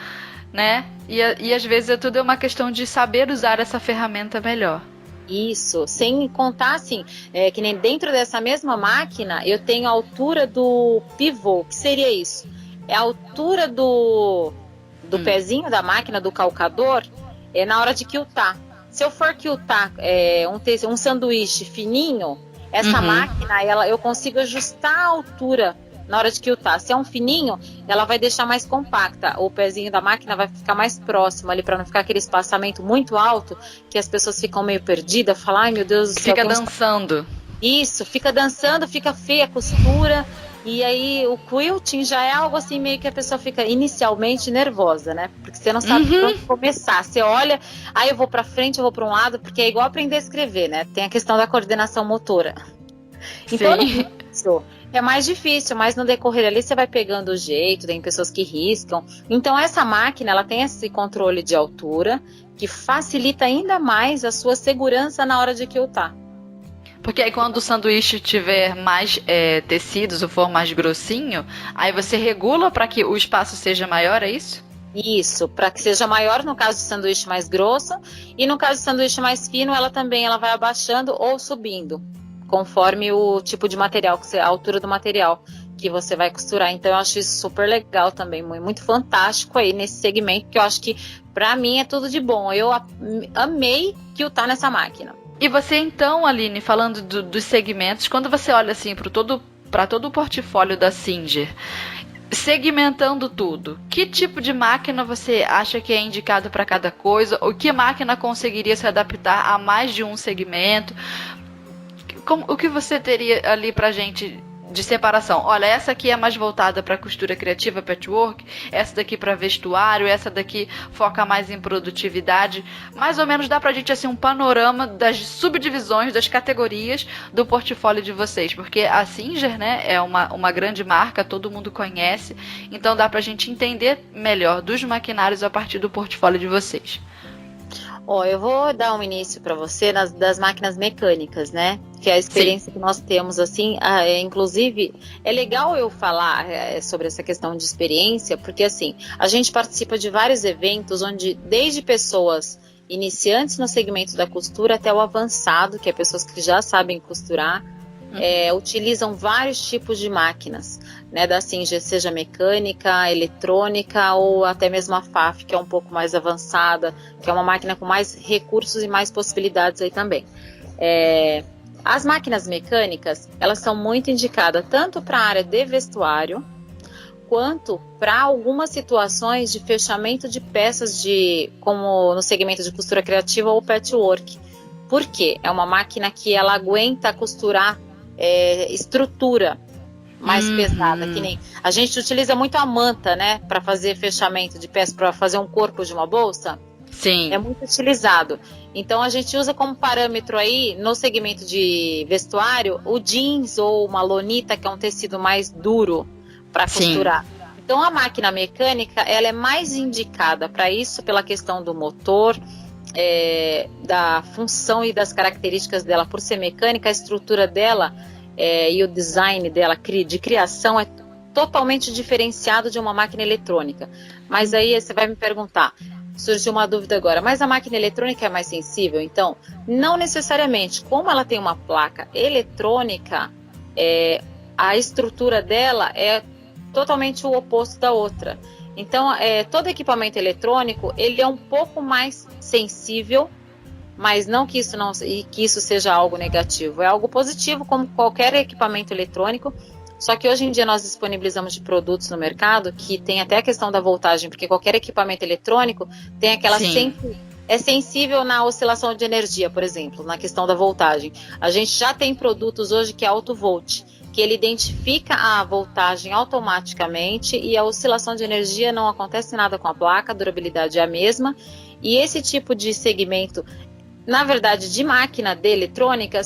Speaker 2: né? E às vezes tudo é uma questão de saber usar essa ferramenta melhor.
Speaker 3: Isso, sem contar assim, que nem dentro dessa mesma máquina eu tenho a altura do pivô. O que seria isso? É a altura do pezinho da máquina, do calcador, na hora de quiltar. Se eu for quiltar um sanduíche fininho, essa máquina, eu consigo ajustar a altura na hora de quiltar. Se é um fininho, ela vai deixar mais compacta. O pezinho da máquina vai ficar mais próximo ali, para não ficar aquele espaçamento muito alto, que as pessoas ficam meio perdidas, falam, ai meu Deus do céu.
Speaker 2: Fica dançando.
Speaker 3: Isso, fica dançando, fica feia a costura. E aí o quilting já é algo assim, meio que a pessoa fica inicialmente nervosa, né? Porque você não sabe por onde começar. Você olha, aí eu vou pra frente, eu vou pra um lado, porque é igual aprender a escrever, né? Tem a questão da coordenação motora. Então, no início, é mais difícil, mas no decorrer ali você vai pegando o jeito, tem pessoas que riscam. Então essa máquina, ela tem esse controle de altura, que facilita ainda mais a sua segurança na hora de quiltar.
Speaker 2: Porque aí quando o sanduíche tiver mais tecidos ou for mais grossinho, aí você regula para que o espaço seja maior, é isso?
Speaker 3: Isso, para que seja maior no caso do sanduíche mais grosso, e no caso do sanduíche mais fino, ela vai abaixando ou subindo, conforme o tipo de material, a altura do material que você vai costurar. Então eu acho isso super legal também, muito fantástico aí nesse segmento, que eu acho que para mim é tudo de bom. Eu amei quiltar nessa máquina.
Speaker 2: E você então, Aline, falando dos segmentos, quando você olha assim para todo o portfólio da Singer, segmentando tudo, que tipo de máquina você acha que é indicado para cada coisa? Ou que máquina conseguiria se adaptar a mais de um segmento? O que você teria ali pra gente de separação? Olha, essa aqui é mais voltada para costura criativa, patchwork, essa daqui para vestuário, essa daqui foca mais em produtividade. Mais ou menos dá pra gente assim um panorama das subdivisões, das categorias do portfólio de vocês, porque a Singer, né, é uma grande marca, todo mundo conhece, então dá pra gente entender melhor dos maquinários a partir do portfólio de vocês.
Speaker 3: Eu vou dar um início para você das máquinas mecânicas, né? Que é a experiência que nós temos, assim, inclusive, é legal eu falar sobre essa questão de experiência, porque, assim, a gente participa de vários eventos onde, desde pessoas iniciantes no segmento da costura até o avançado, que é pessoas que já sabem costurar, utilizam vários tipos de máquinas, né, da Singer, seja mecânica, eletrônica ou até mesmo a FAF, que é um pouco mais avançada, que é uma máquina com mais recursos e mais possibilidades aí também. As máquinas mecânicas, elas são muito indicadas tanto para a área de vestuário, quanto para algumas situações de fechamento de peças, como no segmento de costura criativa ou patchwork. Por quê? É uma máquina que ela aguenta costurar estrutura mais pesada, que nem a gente utiliza muito a manta, né, para fazer fechamento de peça, para fazer um corpo de uma bolsa.
Speaker 2: Sim.
Speaker 3: É muito utilizado. Então a gente usa como parâmetro aí no segmento de vestuário o jeans ou uma lonita, que é um tecido mais duro para costurar. Então a máquina mecânica, ela é mais indicada para isso pela questão do motor, da função e das características dela. Por ser mecânica, a estrutura dela e o design dela de criação é totalmente diferenciado de uma máquina eletrônica. Mas aí você vai me perguntar, surgiu uma dúvida agora, mas a máquina eletrônica é mais sensível? Então, não necessariamente. Como ela tem uma placa eletrônica, a estrutura dela é totalmente o oposto da outra. Então, todo equipamento eletrônico, ele é um pouco mais sensível, mas não que isso seja algo negativo. É algo positivo, como qualquer equipamento eletrônico. Só que hoje em dia nós disponibilizamos de produtos no mercado que tem até a questão da voltagem, porque qualquer equipamento eletrônico tem aquela é sensível na oscilação de energia, por exemplo, na questão da voltagem. A gente já tem produtos hoje que é AutoVolt, que ele identifica a voltagem automaticamente e a oscilação de energia não acontece nada com a placa, a durabilidade é a mesma. E esse tipo de segmento na verdade, de máquina de eletrônica,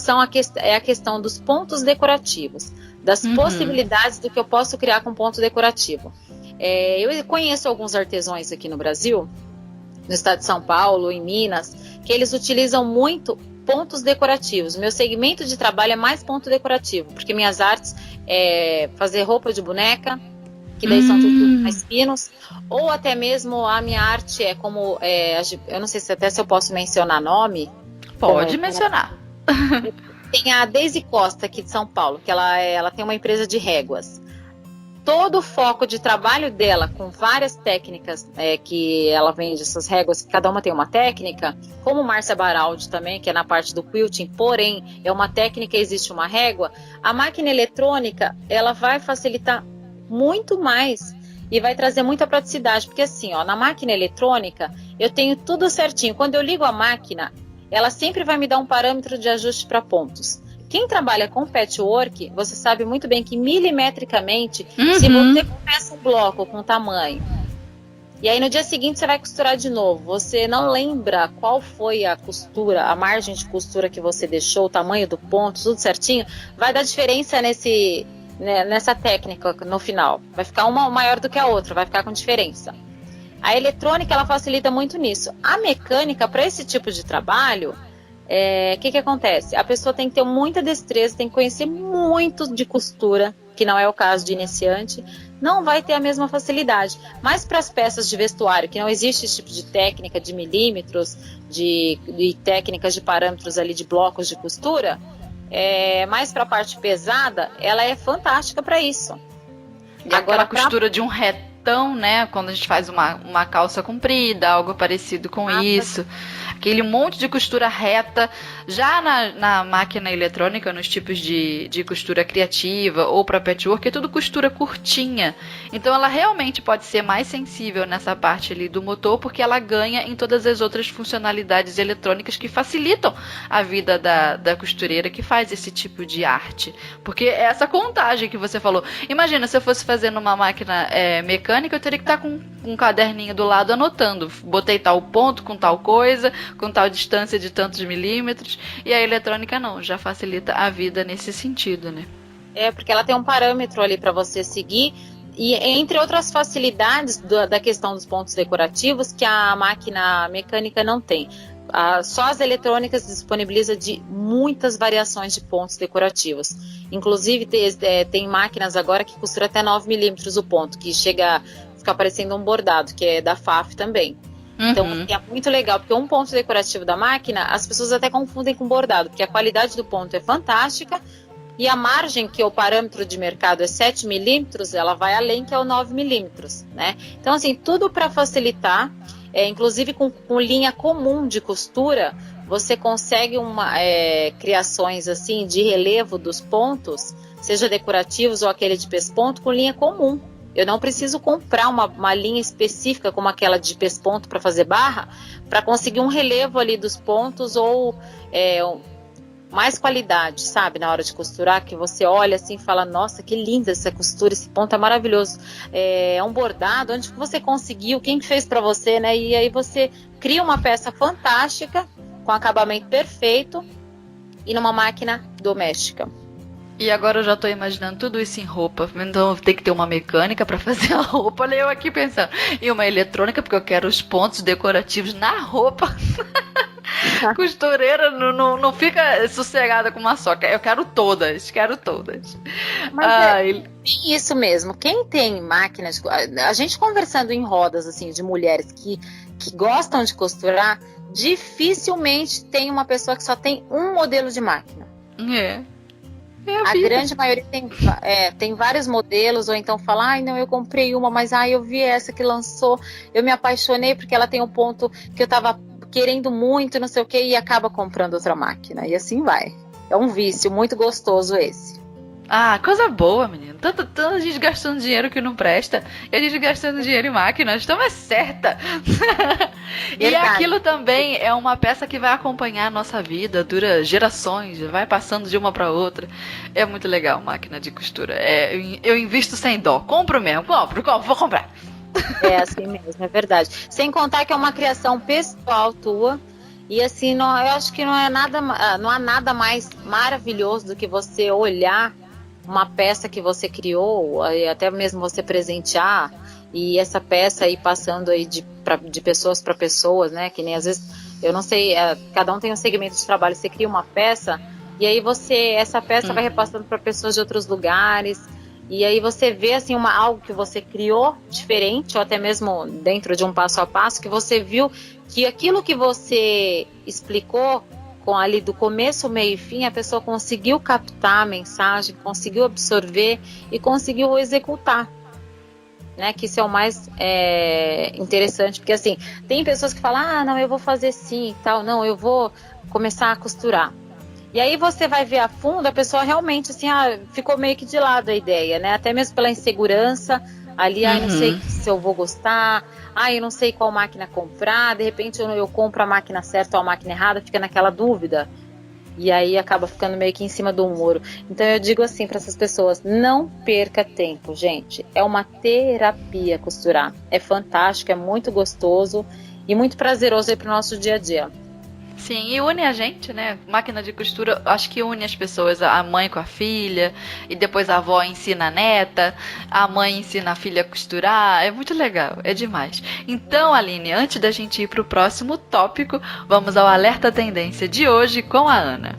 Speaker 3: é a questão dos pontos decorativos, das possibilidades do que eu posso criar com ponto decorativo. Eu conheço alguns artesãos aqui no Brasil, no estado de São Paulo, em Minas, que eles utilizam muito pontos decorativos. Meu segmento de trabalho é mais ponto decorativo, porque minhas artes é fazer roupa de boneca, que daí são tudo mais finos, ou até mesmo a minha arte é como, eu não sei se eu posso mencionar nome.
Speaker 2: Pode mencionar.
Speaker 3: Tem a Daisy Costa aqui de São Paulo, que ela tem uma empresa de réguas. Todo o foco de trabalho dela, com várias técnicas que ela vende, essas réguas, cada uma tem uma técnica, como Márcia Baraldi também, que é na parte do quilting, porém, é uma técnica, existe uma régua. A máquina eletrônica, ela vai facilitar muito mais e vai trazer muita praticidade, porque assim, na máquina eletrônica, eu tenho tudo certinho. Quando eu ligo a máquina, ela sempre vai me dar um parâmetro de ajuste para pontos. Quem trabalha com patchwork, você sabe muito bem que milimetricamente, se você começa um bloco com tamanho, e aí no dia seguinte você vai costurar de novo, você não lembra qual foi a costura, a margem de costura que você deixou, o tamanho do ponto, tudo certinho, vai dar diferença nessa técnica no final. Vai ficar uma maior do que a outra, vai ficar com diferença. A eletrônica, ela facilita muito nisso. A mecânica, para esse tipo de trabalho, que acontece? A pessoa tem que ter muita destreza, tem que conhecer muito de costura, que não é o caso de iniciante, não vai ter a mesma facilidade. Mas para as peças de vestuário, que não existe esse tipo de técnica de milímetros, de técnicas de parâmetros ali de blocos de costura, mais para a parte pesada, ela é fantástica para isso.
Speaker 2: E agora a costura de um retão, né? Quando a gente faz uma calça comprida, algo parecido com isso. Aquele monte de costura reta. Já na máquina eletrônica, nos tipos de costura criativa ou para patchwork, é tudo costura curtinha. Então ela realmente pode ser mais sensível nessa parte ali do motor, porque ela ganha em todas as outras funcionalidades eletrônicas que facilitam a vida da costureira que faz esse tipo de arte. Porque é essa contagem que você falou. Imagina, se eu fosse fazer numa máquina mecânica, eu teria que estar com um caderninho do lado anotando. Botei tal ponto com tal coisa, com tal distância de tantos milímetros. E a eletrônica não, já facilita a vida nesse sentido, né?
Speaker 3: Porque ela tem um parâmetro ali para você seguir. E entre outras facilidades da questão dos pontos decorativos que a máquina mecânica não tem. Só as eletrônicas disponibilizam de muitas variações de pontos decorativos. Inclusive tem máquinas agora que costuram até 9 milímetros o ponto, que chega a ficar parecendo um bordado, que é da FAF também. Então é muito legal, porque um ponto decorativo da máquina, as pessoas até confundem com bordado, porque a qualidade do ponto é fantástica e a margem, que é o parâmetro de mercado, é 7 milímetros, ela vai além, que é o 9 milímetros, né? Então, assim, tudo para facilitar, inclusive com linha comum de costura, você consegue criações assim de relevo dos pontos, seja decorativos ou aquele de pesponto, com linha comum. Eu não preciso comprar uma linha específica como aquela de pesponto para fazer barra, para conseguir um relevo ali dos pontos ou mais qualidade, sabe? Na hora de costurar, que você olha assim e fala, nossa, que linda essa costura, esse ponto é maravilhoso. É um bordado, onde você conseguiu, quem fez para você, né? E aí você cria uma peça fantástica, com acabamento perfeito e numa máquina doméstica.
Speaker 2: E agora eu já tô imaginando tudo isso em roupa. Então tem que ter uma mecânica pra fazer a roupa. Olha eu aqui pensando. E uma eletrônica, porque eu quero os pontos decorativos na roupa. Costureira não fica sossegada com uma só. Eu quero todas.
Speaker 3: Mas isso mesmo. Quem tem máquinas... A gente conversando em rodas assim de mulheres que gostam de costurar, dificilmente tem uma pessoa que só tem um modelo de máquina. A grande maioria tem vários modelos, ou então fala, ai não, eu comprei uma, mas eu vi essa que lançou, eu me apaixonei porque ela tem um ponto que eu tava querendo muito, não sei o que, e acaba comprando outra máquina, e assim vai. É um vício muito gostoso esse.
Speaker 2: Ah, coisa boa, menino. Tanta gente gastando dinheiro que não presta, e a gente gastando dinheiro em máquinas, então é certa. E aquilo também é uma peça que vai acompanhar a nossa vida, dura gerações, vai passando de uma para outra. É muito legal, máquina de costura. Eu invisto sem dó. Compro mesmo, vou comprar.
Speaker 3: É assim mesmo, é verdade. Sem contar que é uma criação pessoal tua. E assim, não, eu acho que não há nada mais maravilhoso do que você olhar uma peça que você criou, e até mesmo você presentear, e essa peça aí passando aí de pessoas para pessoas, né? Que nem às vezes, eu não sei, cada um tem um segmento de trabalho, você cria uma peça, e aí essa peça vai repassando para pessoas de outros lugares, e aí você vê assim algo que você criou diferente, ou até mesmo dentro de um passo a passo, que você viu que aquilo que você explicou com ali do começo, meio e fim, a pessoa conseguiu captar a mensagem, conseguiu absorver e conseguiu executar, né? Que isso é o mais interessante, porque assim, tem pessoas que falam, não, eu vou fazer sim e tal, não, eu vou começar a costurar. E aí você vai ver a fundo, a pessoa realmente assim, ficou meio que de lado a ideia, né? Até mesmo pela insegurança, ali, não sei se eu vou gostar, eu não sei qual máquina comprar, de repente eu compro a máquina certa ou a máquina errada, fica naquela dúvida. E aí acaba ficando meio que em cima do muro. Então eu digo assim para essas pessoas, não perca tempo, gente. É uma terapia costurar. É fantástico, é muito gostoso e muito prazeroso aí pro nosso dia a dia.
Speaker 2: Sim, e une a gente, né? Máquina de costura, acho que une as pessoas, a mãe com a filha, e depois a avó ensina a neta, a mãe ensina a filha a costurar, é muito legal, é demais. Então, Aline, antes da gente ir pro próximo tópico, vamos ao Alerta Tendência de hoje com a Ana.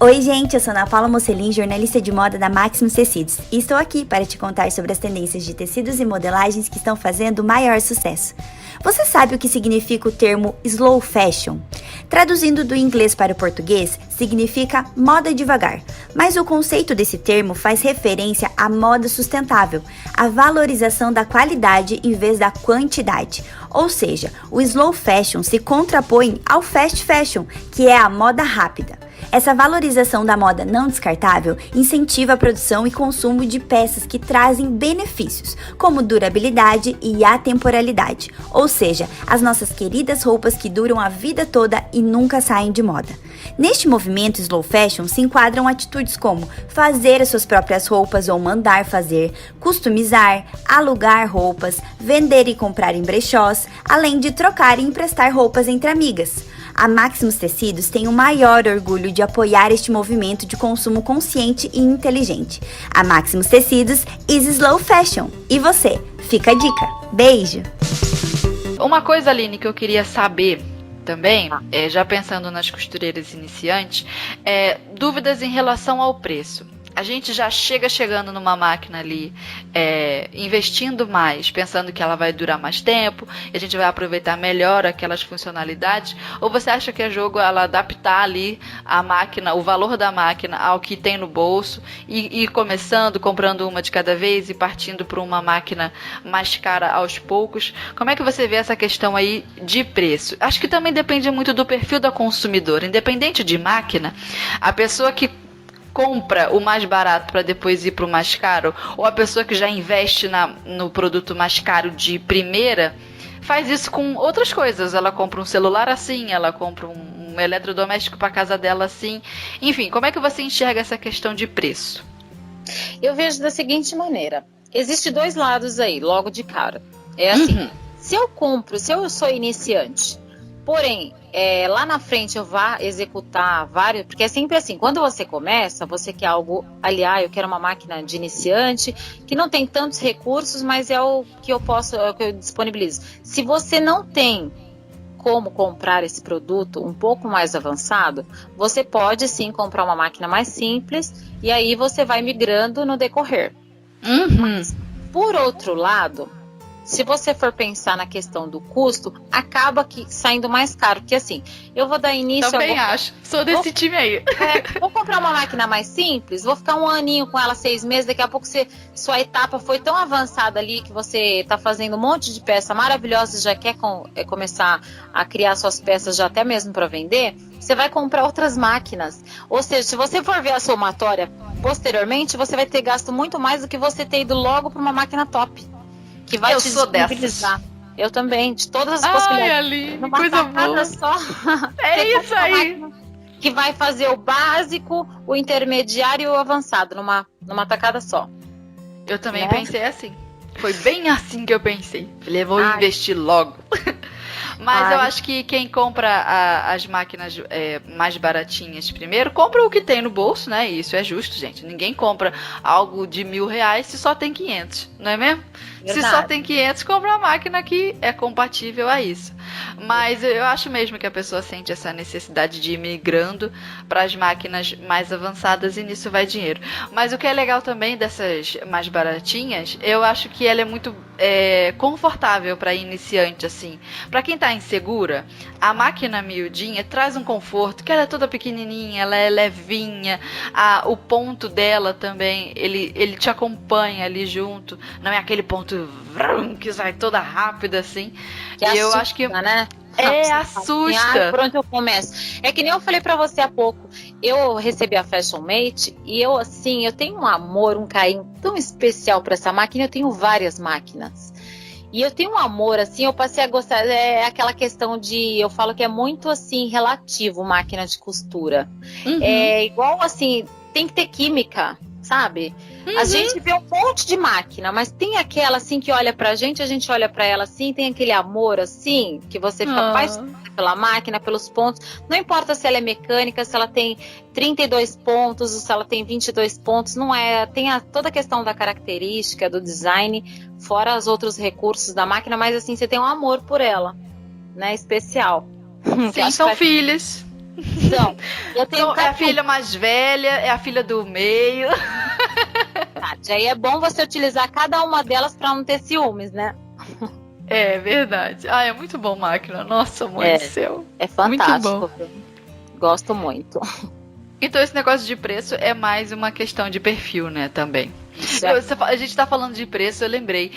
Speaker 4: Oi gente, eu sou Ana Paula Mocelin, jornalista de moda da Maximus Tecidos, e estou aqui para te contar sobre as tendências de tecidos e modelagens que estão fazendo o maior sucesso. Você sabe o que significa o termo slow fashion? Traduzindo do inglês para o português, significa moda devagar, mas o conceito desse termo faz referência à moda sustentável, à valorização da qualidade em vez da quantidade. Ou seja, o slow fashion se contrapõe ao fast fashion, que é a moda rápida. Essa valorização da moda não descartável incentiva a produção e consumo de peças que trazem benefícios, como durabilidade e atemporalidade, ou seja, as nossas queridas roupas que duram a vida toda e nunca saem de moda. Neste movimento slow fashion se enquadram atitudes como fazer as suas próprias roupas ou mandar fazer, customizar, alugar roupas, vender e comprar em brechós, além de trocar e emprestar roupas entre amigas. A Maximus Tecidos tem o maior orgulho de apoiar este movimento de consumo consciente e inteligente. A Maximus Tecidos is slow fashion. E você? Fica a dica. Beijo!
Speaker 2: Uma coisa, Aline, que eu queria saber também, já pensando nas costureiras iniciantes, dúvidas em relação ao preço. A gente já chegando numa máquina ali, investindo mais, pensando que ela vai durar mais tempo, e a gente vai aproveitar melhor aquelas funcionalidades, ou você acha que é jogo ela adaptar ali a máquina, o valor da máquina ao que tem no bolso, e ir começando, comprando uma de cada vez e partindo para uma máquina mais cara aos poucos? Como é que você vê essa questão aí de preço? Acho que também depende muito do perfil da consumidora, independente de máquina, a pessoa que compra o mais barato para depois ir para o mais caro, ou a pessoa que já investe no produto mais caro de primeira, faz isso com outras coisas. Ela compra um celular assim, ela compra um eletrodoméstico para casa dela assim. Enfim, como é que você enxerga essa questão de preço?
Speaker 3: Eu vejo da seguinte maneira, existe dois lados aí, logo de cara. É assim, se eu sou iniciante, porém, lá na frente eu vá executar vários, porque é sempre assim, quando você começa, você quer algo, aliás, eu quero uma máquina de iniciante, que não tem tantos recursos, mas é o que eu posso, é o que eu disponibilizo. Se você não tem como comprar esse produto um pouco mais avançado, você pode sim comprar uma máquina mais simples, e aí você vai migrando no decorrer. Mas, por outro lado, se você for pensar na questão do custo, acaba saindo mais caro. Porque assim, eu vou dar início...
Speaker 2: Também acho. Sou desse time aí.
Speaker 3: Vou comprar uma máquina mais simples, vou ficar um aninho com ela, 6 meses, daqui a pouco sua etapa foi tão avançada ali que você está fazendo um monte de peça maravilhosa e já quer começar a criar suas peças já até mesmo para vender, você vai comprar outras máquinas. Ou seja, se você for ver a somatória posteriormente, você vai ter gasto muito mais do que você ter ido logo para uma máquina top. Que vai te disponibilizar. Eu também, de todas as possibilidades.
Speaker 2: Ali,
Speaker 3: numa
Speaker 2: coisa
Speaker 3: tacada
Speaker 2: boa.
Speaker 3: Só.
Speaker 2: É isso aí.
Speaker 3: Que vai fazer o básico, o intermediário e o avançado numa tacada só.
Speaker 2: Eu também pensei assim. Foi bem assim que eu pensei. Falei, vou investir logo. Mas eu acho que quem compra as máquinas mais baratinhas primeiro, compra o que tem no bolso, né? E isso é justo, gente. Ninguém compra algo de R$1.000 se só tem 500, não é mesmo? Verdade. Se só tem 500, compra uma máquina que é compatível a isso. Mas eu acho mesmo que a pessoa sente essa necessidade de ir migrando para as máquinas mais avançadas e nisso vai dinheiro. Mas o que é legal também dessas mais baratinhas, eu acho que ela é muito confortável para iniciante, assim. Para quem tá insegura, a máquina miudinha traz um conforto, que ela é toda pequenininha, ela é levinha, o ponto dela também, ele te acompanha ali junto, não é aquele ponto que sai toda rápida assim.
Speaker 3: Que
Speaker 2: e
Speaker 3: assusta,
Speaker 2: eu acho que
Speaker 3: né?
Speaker 2: Assusta.
Speaker 3: Por onde eu começo? É que nem eu falei pra você há pouco. Eu recebi a Fashion Mate e eu tenho um amor, um carinho tão especial pra essa máquina. Eu tenho várias máquinas. E eu tenho um amor, assim, eu passei a gostar. É aquela questão eu falo que é muito, assim, relativo máquina de costura.
Speaker 2: Uhum.
Speaker 3: É igual, assim, tem que ter química, sabe? A gente vê um monte de máquina, mas tem aquela assim que olha pra gente, a gente olha pra ela assim, tem aquele amor assim, que você fica apaixonado pela máquina, pelos pontos. Não importa se ela é mecânica, se ela tem 32 pontos, ou se ela tem 22 pontos, não é. Tem toda a questão da característica, do design, fora os outros recursos da máquina, mas assim, você tem um amor por ela, né? Especial.
Speaker 2: Sim, são filhas.
Speaker 3: Então, eu tenho
Speaker 2: é a filha mais velha, é a filha do meio.
Speaker 3: Aí é bom você utilizar cada uma delas para não ter ciúmes, né?
Speaker 2: É verdade. É muito bom máquina. Nossa, mãe do céu.
Speaker 3: É fantástico.
Speaker 2: Muito bom.
Speaker 3: Gosto muito.
Speaker 2: Então esse negócio de preço é mais uma questão de perfil, né, também. A gente tá falando de preço, eu lembrei.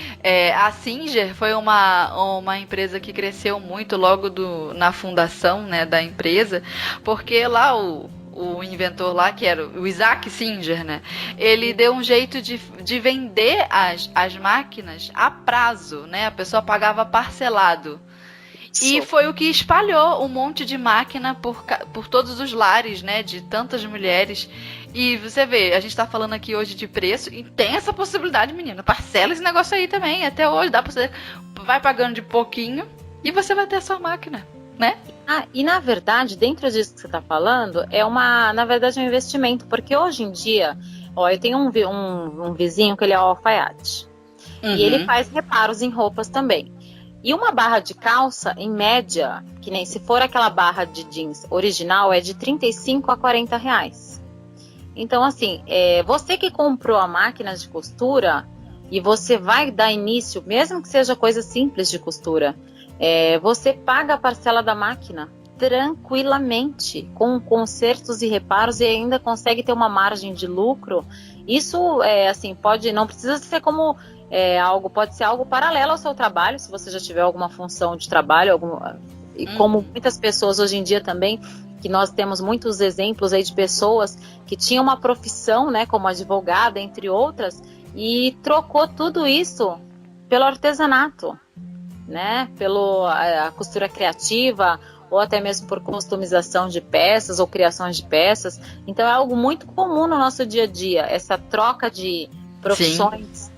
Speaker 2: A Singer foi uma empresa que cresceu muito logo na fundação, né, da empresa, porque lá o inventor lá, que era o Isaac Singer, né? Ele deu um jeito de vender as máquinas a prazo, né? A pessoa pagava parcelado. E foi o que espalhou um monte de máquina por todos os lares, né? De tantas mulheres. E você vê, a gente tá falando aqui hoje de preço e tem essa possibilidade, menina. Parcela esse negócio aí também. Até hoje dá pra você... Vai pagando de pouquinho e você vai ter a sua máquina, né?
Speaker 3: E na verdade, dentro disso que você tá falando, na verdade é um investimento. Porque hoje em dia, eu tenho um vizinho que ele é alfaiate. Uhum. E ele faz reparos em roupas também. E uma barra de calça, em média, que nem se for aquela barra de jeans original, é de 35 a 40 reais. Então, assim, você que comprou a máquina de costura e você vai dar início, mesmo que seja coisa simples de costura, você paga a parcela da máquina tranquilamente, com consertos e reparos, e ainda consegue ter uma margem de lucro. Isso, não precisa ser como... pode ser algo paralelo ao seu trabalho, se você já tiver alguma função de trabalho, e como muitas pessoas hoje em dia também, que nós temos muitos exemplos aí de pessoas que tinham uma profissão, né, como advogada, entre outras, e trocou tudo isso pelo artesanato, né, pela costura criativa, ou até mesmo por customização de peças ou criações de peças. Então é algo muito comum no nosso dia a dia, essa troca de profissões. Sim.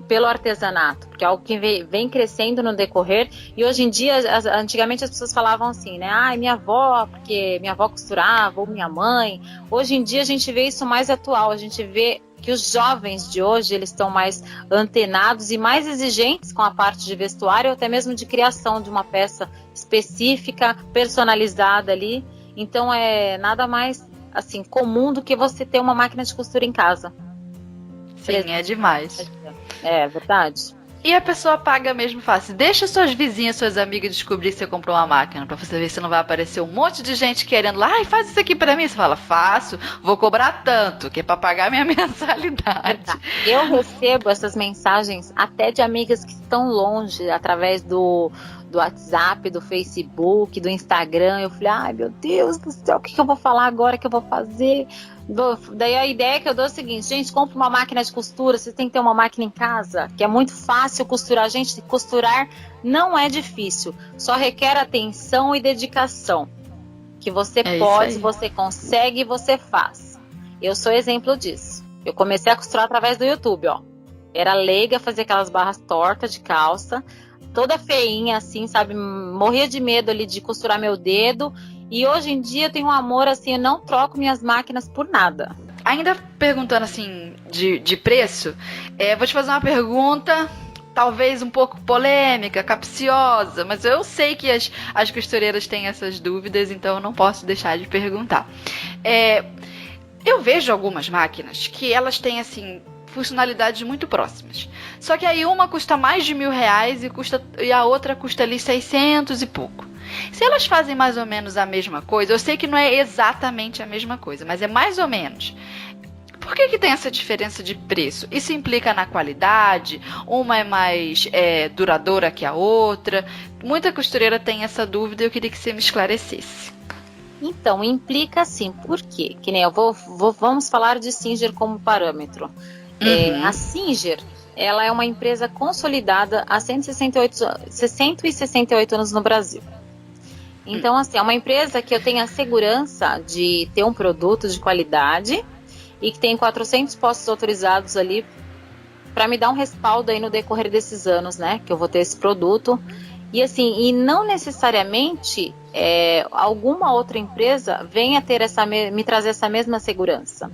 Speaker 3: Pelo artesanato, porque é algo que vem crescendo no decorrer. E hoje em dia, antigamente as pessoas falavam assim, né? Minha avó, porque minha avó costurava, ou minha mãe. Hoje em dia a gente vê isso mais atual, a gente vê que os jovens de hoje, eles estão mais antenados e mais exigentes com a parte de vestuário, ou até mesmo de criação de uma peça específica, personalizada ali. Então é nada mais assim comum do que você ter uma máquina de costura em casa.
Speaker 2: Sim, é demais.
Speaker 3: É verdade.
Speaker 2: E a pessoa paga mesmo fácil. Deixa suas vizinhas, suas amigas descobrir que você comprou uma máquina, pra você ver se não vai aparecer um monte de gente querendo lá, faz isso aqui pra mim. Você fala, faço, vou cobrar tanto, que é pra pagar minha mensalidade.
Speaker 3: Eu recebo essas mensagens até de amigas que estão longe, através do WhatsApp, do Facebook, do Instagram. Eu falei, ai meu Deus do céu, o que eu vou falar agora, o que eu vou fazer? Daí a ideia que eu dou é o seguinte, gente, compra uma máquina de costura, você tem que ter uma máquina em casa, que é muito fácil costurar. Gente, costurar não é difícil, só requer atenção e dedicação, que você pode, você consegue e você faz. Eu sou exemplo disso. Eu comecei a costurar através do YouTube, Era leiga, fazia aquelas barras tortas de calça, toda feinha, assim, sabe? Morria de medo ali de costurar meu dedo. E hoje em dia eu tenho um amor, assim, eu não troco minhas máquinas por nada.
Speaker 2: Ainda perguntando assim de preço, vou te fazer uma pergunta talvez um pouco polêmica, capciosa, mas eu sei que as costureiras têm essas dúvidas, então eu não posso deixar de perguntar. Eu vejo algumas máquinas que elas têm assim funcionalidades muito próximas. Só que aí uma custa mais de R$1.000 e a outra custa ali 600 e pouco. Se elas fazem mais ou menos a mesma coisa, eu sei que não é exatamente a mesma coisa, mas é mais ou menos. Por que tem essa diferença de preço? Isso implica na qualidade? Uma é mais duradoura que a outra? Muita costureira tem essa dúvida e eu queria que você me esclarecesse.
Speaker 3: Então, implica sim. Por quê? Que nem vamos falar de Singer como parâmetro. A Singer, ela é uma empresa consolidada há 168 anos no Brasil. Então, assim, é uma empresa que eu tenho a segurança de ter um produto de qualidade e que tem 400 postos autorizados ali para me dar um respaldo aí no decorrer desses anos, né? Que eu vou ter esse produto. E assim, e não necessariamente alguma outra empresa venha ter me trazer essa mesma segurança.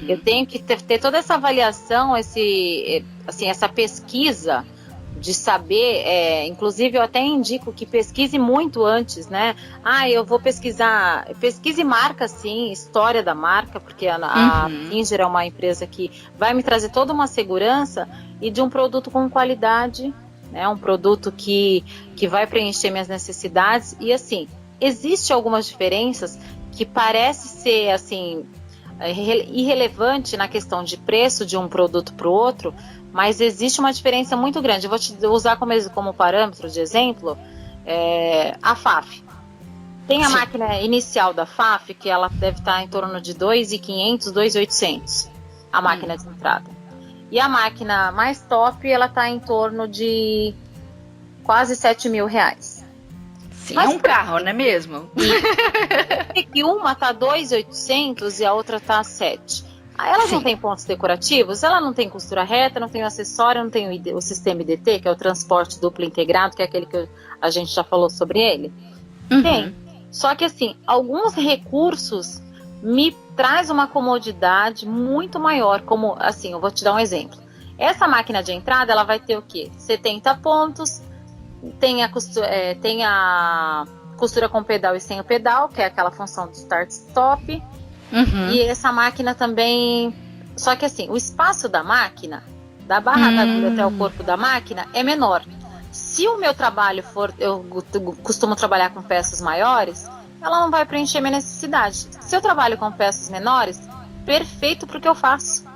Speaker 3: Eu tenho que ter toda essa avaliação, essa pesquisa de saber, inclusive eu até indico que pesquise muito antes, né? Eu vou pesquise marca sim, história da marca, porque a Singer é uma empresa que vai me trazer toda uma segurança e de um produto com qualidade, né? Um produto que vai preencher minhas necessidades. E assim, existe algumas diferenças que parece ser assim irrelevante na questão de preço de um produto para o outro, mas existe uma diferença muito grande. Eu vou te usar como parâmetro de exemplo a FAF. Tem a máquina inicial da FAF, que ela deve estar em torno de R$2.500, R$2.800, a máquina de entrada. E a máquina mais top, ela está em torno de quase R$7.000.
Speaker 2: Sim, mas é um carro, não é mesmo?
Speaker 3: E uma está R$2.800 e a outra está R$7.000. Elas não têm pontos decorativos, ela não tem costura reta, não tem o acessório, não tem o sistema IDT, que é o transporte duplo integrado, que é aquele que a gente já falou sobre ele. Tem. Só que assim, alguns recursos me traz uma comodidade muito maior, como assim, eu vou te dar um exemplo. Essa máquina de entrada, ela vai ter o quê? 70 pontos, tem a costura com pedal e sem o pedal, que é aquela função de start-stop. E essa máquina também... Só que assim, o espaço da máquina, da barra da agulha até o corpo da máquina, é menor. Se o meu trabalho for... Eu costumo trabalhar com peças maiores, ela não vai preencher minha necessidade. Se eu trabalho com peças menores, perfeito para o que eu faço.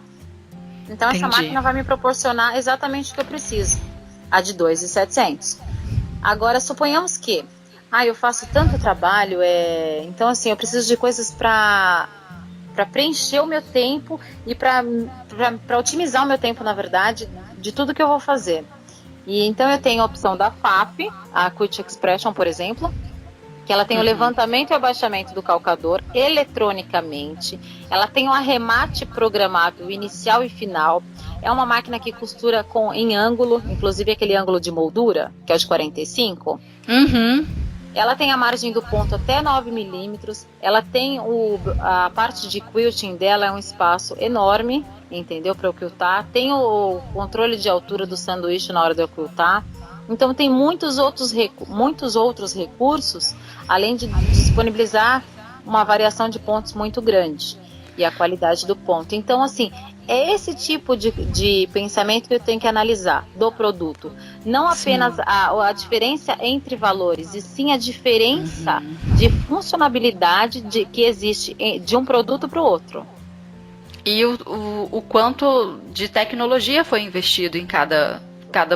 Speaker 3: Então essa máquina vai me proporcionar exatamente o que eu preciso. A de R$2.700. Agora, suponhamos que eu faço tanto trabalho, então assim, eu preciso de coisas para preencher o meu tempo e para otimizar o meu tempo, na verdade, de tudo que eu vou fazer. E então eu tenho a opção da FAP, a Quick Expression, por exemplo, que ela tem o levantamento e abaixamento do calcador eletronicamente. Ela tem o arremate programável inicial e final. É uma máquina que costura em ângulo, inclusive aquele ângulo de moldura, que é o de 45. Ela tem a margem do ponto até 9 milímetros. Ela tem a parte de quilting dela, é um espaço enorme, entendeu? Para eu quiltar. Tem o controle de altura do sanduíche na hora de eu quiltar. Então tem muitos outros recursos, além de disponibilizar uma variação de pontos muito grande e a qualidade do ponto. Então, assim, é esse tipo de pensamento que eu tenho que analisar do produto. Não apenas a diferença entre valores, e sim a diferença de funcionalidade que existe de um produto para o outro.
Speaker 2: E o quanto de tecnologia foi investido em cada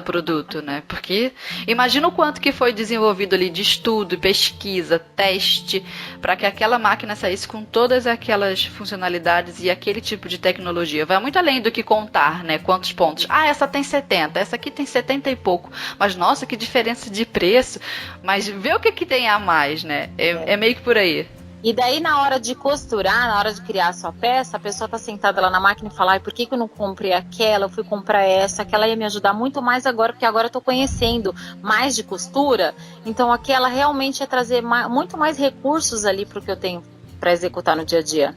Speaker 2: produto, né? Porque imagina o quanto que foi desenvolvido ali de estudo, pesquisa, teste, para que aquela máquina saísse com todas aquelas funcionalidades e aquele tipo de tecnologia. Vai muito além do que contar, né? Quantos pontos. Essa tem 70, essa aqui tem 70 e pouco. Mas nossa, que diferença de preço. Mas vê o que tem a mais, né? É meio que por aí.
Speaker 3: E daí, na hora de costurar, na hora de criar a sua peça, a pessoa tá sentada lá na máquina e fala, ai, por que eu não comprei aquela? Eu fui comprar essa, aquela ia me ajudar muito mais agora, porque agora eu tô conhecendo mais de costura. Então, aquela realmente ia trazer muito mais recursos ali pro que eu tenho para executar no dia a dia.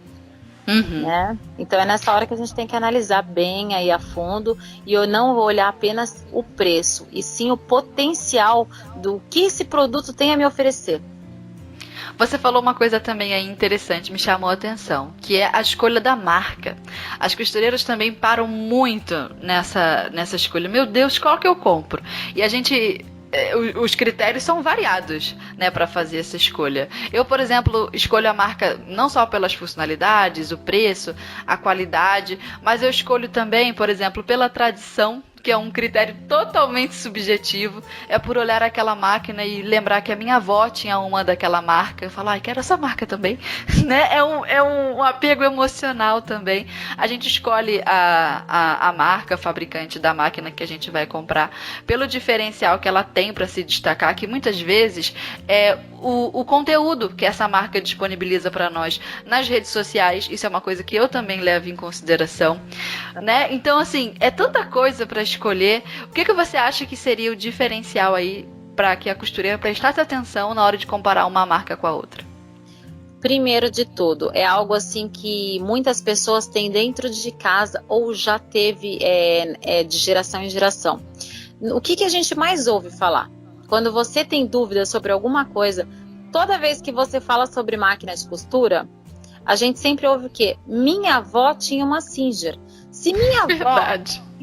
Speaker 3: Né? Então, é nessa hora que a gente tem que analisar bem aí a fundo, e eu não vou olhar apenas o preço, e sim o potencial do que esse produto tem a me oferecer.
Speaker 2: Você falou uma coisa também aí interessante, me chamou a atenção, que é a escolha da marca. As costureiras também param muito nessa escolha. Meu Deus, qual que eu compro? E a gente... Os critérios são variados, né, para fazer essa escolha. Eu, por exemplo, escolho a marca não só pelas funcionalidades, o preço, a qualidade, mas eu escolho também, por exemplo, pela tradição, que é um critério totalmente subjetivo. É por olhar aquela máquina e lembrar que a minha avó tinha uma daquela marca. Eu falo, ai, quero essa marca também. Né? É um apego emocional também. A gente escolhe a marca, a fabricante da máquina que a gente vai comprar, pelo diferencial que ela tem para se destacar, que muitas vezes é o conteúdo que essa marca disponibiliza para nós nas redes sociais. Isso é uma coisa que eu também levo em consideração, né? Então, assim, é tanta coisa para escolher. O que você acha que seria o diferencial aí para que a costureira prestasse atenção na hora de comparar uma marca com a outra?
Speaker 3: Primeiro de tudo, é algo assim que muitas pessoas têm dentro de casa ou já teve de geração em geração. O que a gente mais ouve falar? Quando você tem dúvidas sobre alguma coisa, toda vez que você fala sobre máquina de costura, a gente sempre ouve o quê? Minha avó tinha uma Singer. Se minha avó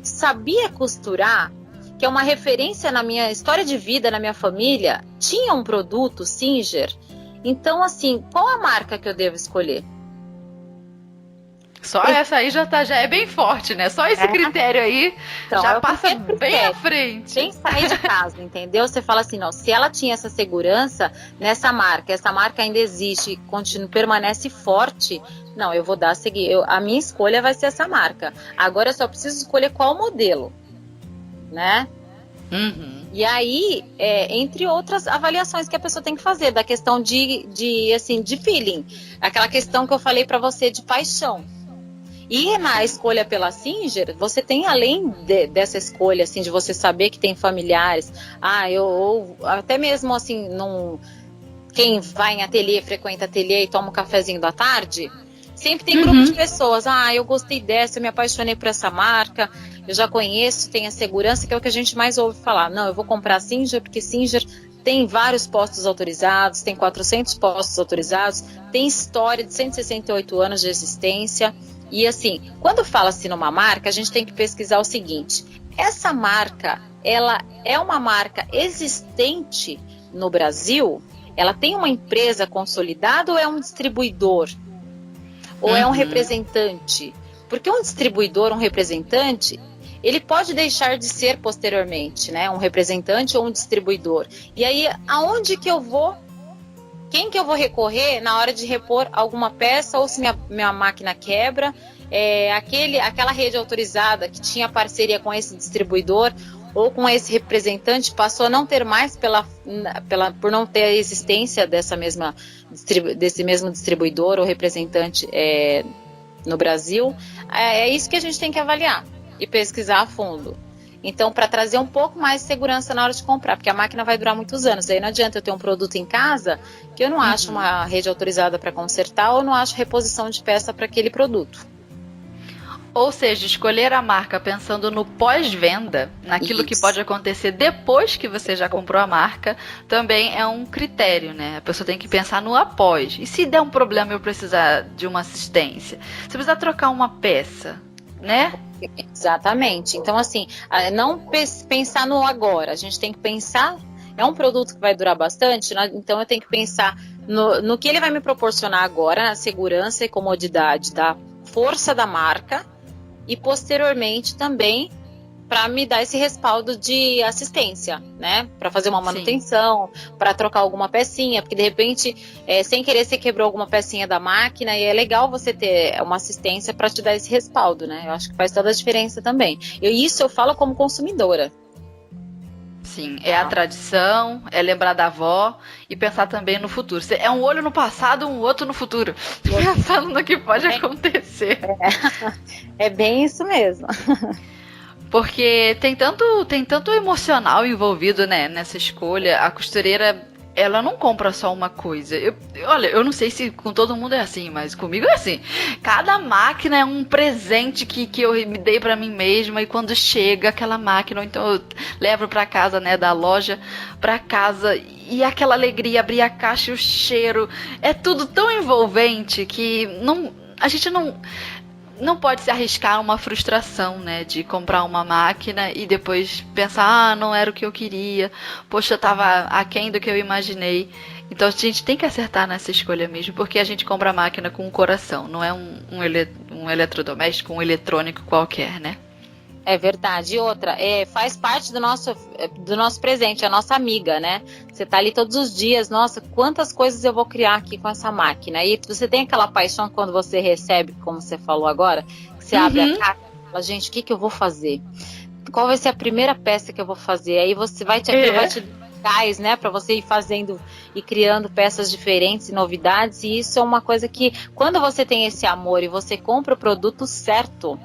Speaker 3: sabia costurar, que é uma referência na minha história de vida, na minha família, tinha um produto Singer, então assim, qual a marca que eu devo escolher?
Speaker 2: Só essa aí já é bem forte, né? Só esse critério aí então, já passa bem à frente.
Speaker 3: Sem sair de casa, entendeu? Você fala assim, não, se ela tinha essa segurança nessa marca, essa marca ainda existe, permanece forte, não, eu vou dar a seguir. A minha escolha vai ser essa marca. Agora eu só preciso escolher qual modelo, né? E aí, entre outras avaliações que a pessoa tem que fazer, da questão de feeling, aquela questão que eu falei pra você de paixão. E na escolha pela Singer, você tem, além dessa escolha, assim, de você saber que tem familiares, até mesmo assim, quem vai em ateliê, frequenta ateliê e toma um cafezinho da tarde, sempre tem grupo de pessoas, eu gostei dessa, eu me apaixonei por essa marca, eu já conheço, tem a segurança, que é o que a gente mais ouve falar. Não, eu vou comprar a Singer, porque Singer tem vários postos autorizados, tem 400 postos autorizados, tem história de 168 anos de existência. E assim, quando fala-se numa marca, a gente tem que pesquisar o seguinte: essa marca, ela é uma marca existente no Brasil? Ela tem uma empresa consolidada ou é um distribuidor? Ou é um representante? Porque um distribuidor, um representante, ele pode deixar de ser posteriormente, né? Um representante ou um distribuidor. E aí, aonde que eu vou? Quem que eu vou recorrer na hora de repor alguma peça, ou se minha máquina quebra, aquela rede autorizada que tinha parceria com esse distribuidor ou com esse representante passou a não ter mais por não ter a existência desse mesmo distribuidor ou representante no Brasil. É isso que a gente tem que avaliar e pesquisar a fundo. Então, para trazer um pouco mais de segurança na hora de comprar, porque a máquina vai durar muitos anos. Aí não adianta eu ter um produto em casa que eu não acho uma rede autorizada para consertar ou não acho reposição de peça para aquele produto.
Speaker 2: Ou seja, escolher a marca pensando no pós-venda, naquilo que pode acontecer depois que você já comprou a marca, também é um critério, né? A pessoa tem que pensar no após. E se der um problema e eu precisar de uma assistência? Se precisar trocar uma peça, né?
Speaker 3: Exatamente. Então, assim, não pensar no agora. A gente tem que pensar, é um produto que vai durar bastante, né? Então eu tenho que pensar no que ele vai me proporcionar agora, na segurança e comodidade da força da marca, e posteriormente também para me dar esse respaldo de assistência, né? Para fazer uma manutenção, para trocar alguma pecinha, porque de repente, sem querer, você quebrou alguma pecinha da máquina, e é legal você ter uma assistência para te dar esse respaldo, né? Eu acho que faz toda a diferença também. Isso eu falo como consumidora.
Speaker 2: Sim, é a tradição, é lembrar da avó e pensar também no futuro. É um olho no passado, um outro no futuro. Pensando no que pode acontecer.
Speaker 3: É bem isso mesmo.
Speaker 2: Porque tem tanto emocional envolvido, né, nessa escolha. A costureira, ela não compra só uma coisa. Olha, eu não sei se com todo mundo é assim, mas comigo é assim. Cada máquina é um presente que eu me dei pra mim mesma. E quando chega aquela máquina, ou então eu levo pra casa, né, da loja pra casa. E aquela alegria, abrir a caixa e o cheiro. É tudo tão envolvente que a gente não pode se arriscar uma frustração, né, de comprar uma máquina e depois pensar, não era o que eu queria, poxa, tava aquém do que eu imaginei. Então a gente tem que acertar nessa escolha mesmo, porque a gente compra a máquina com o coração, não é um eletrodoméstico, um eletrônico qualquer, né?
Speaker 3: É verdade. E outra, faz parte do nosso presente, a nossa amiga, né? Você tá ali todos os dias, nossa, quantas coisas eu vou criar aqui com essa máquina. E você tem aquela paixão quando você recebe, como você falou agora, que você abre a caixa e fala, gente, o que eu vou fazer? Qual vai ser a primeira peça que eu vou fazer? Aí você vai te dar gás, né? Pra você ir fazendo e criando peças diferentes e novidades. E isso é uma coisa que, quando você tem esse amor e você compra o produto certo,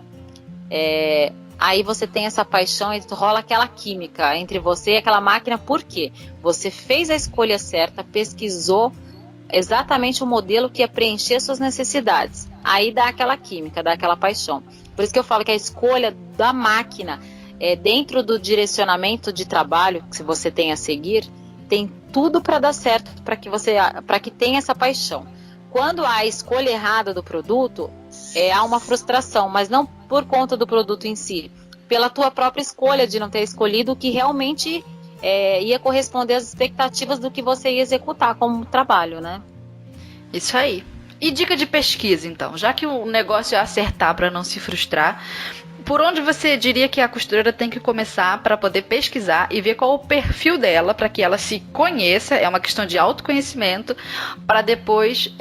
Speaker 3: aí você tem essa paixão e rola aquela química entre você e aquela máquina. Por quê? Você fez a escolha certa, pesquisou exatamente o modelo que ia preencher suas necessidades. Aí dá aquela química, dá aquela paixão. Por isso que eu falo que a escolha da máquina, dentro do direcionamento de trabalho que você tem a seguir, tem tudo para dar certo, para que tenha essa paixão. Quando há a escolha errada do produto, há uma frustração, mas não por conta do produto em si, pela tua própria escolha de não ter escolhido o que realmente ia corresponder às expectativas do que você ia executar como trabalho, né?
Speaker 2: Isso aí. E dica de pesquisa, então, já que o negócio é acertar para não se frustrar, por onde você diria que a costureira tem que começar para poder pesquisar e ver qual o perfil dela, para que ela se conheça, é uma questão de autoconhecimento, para depois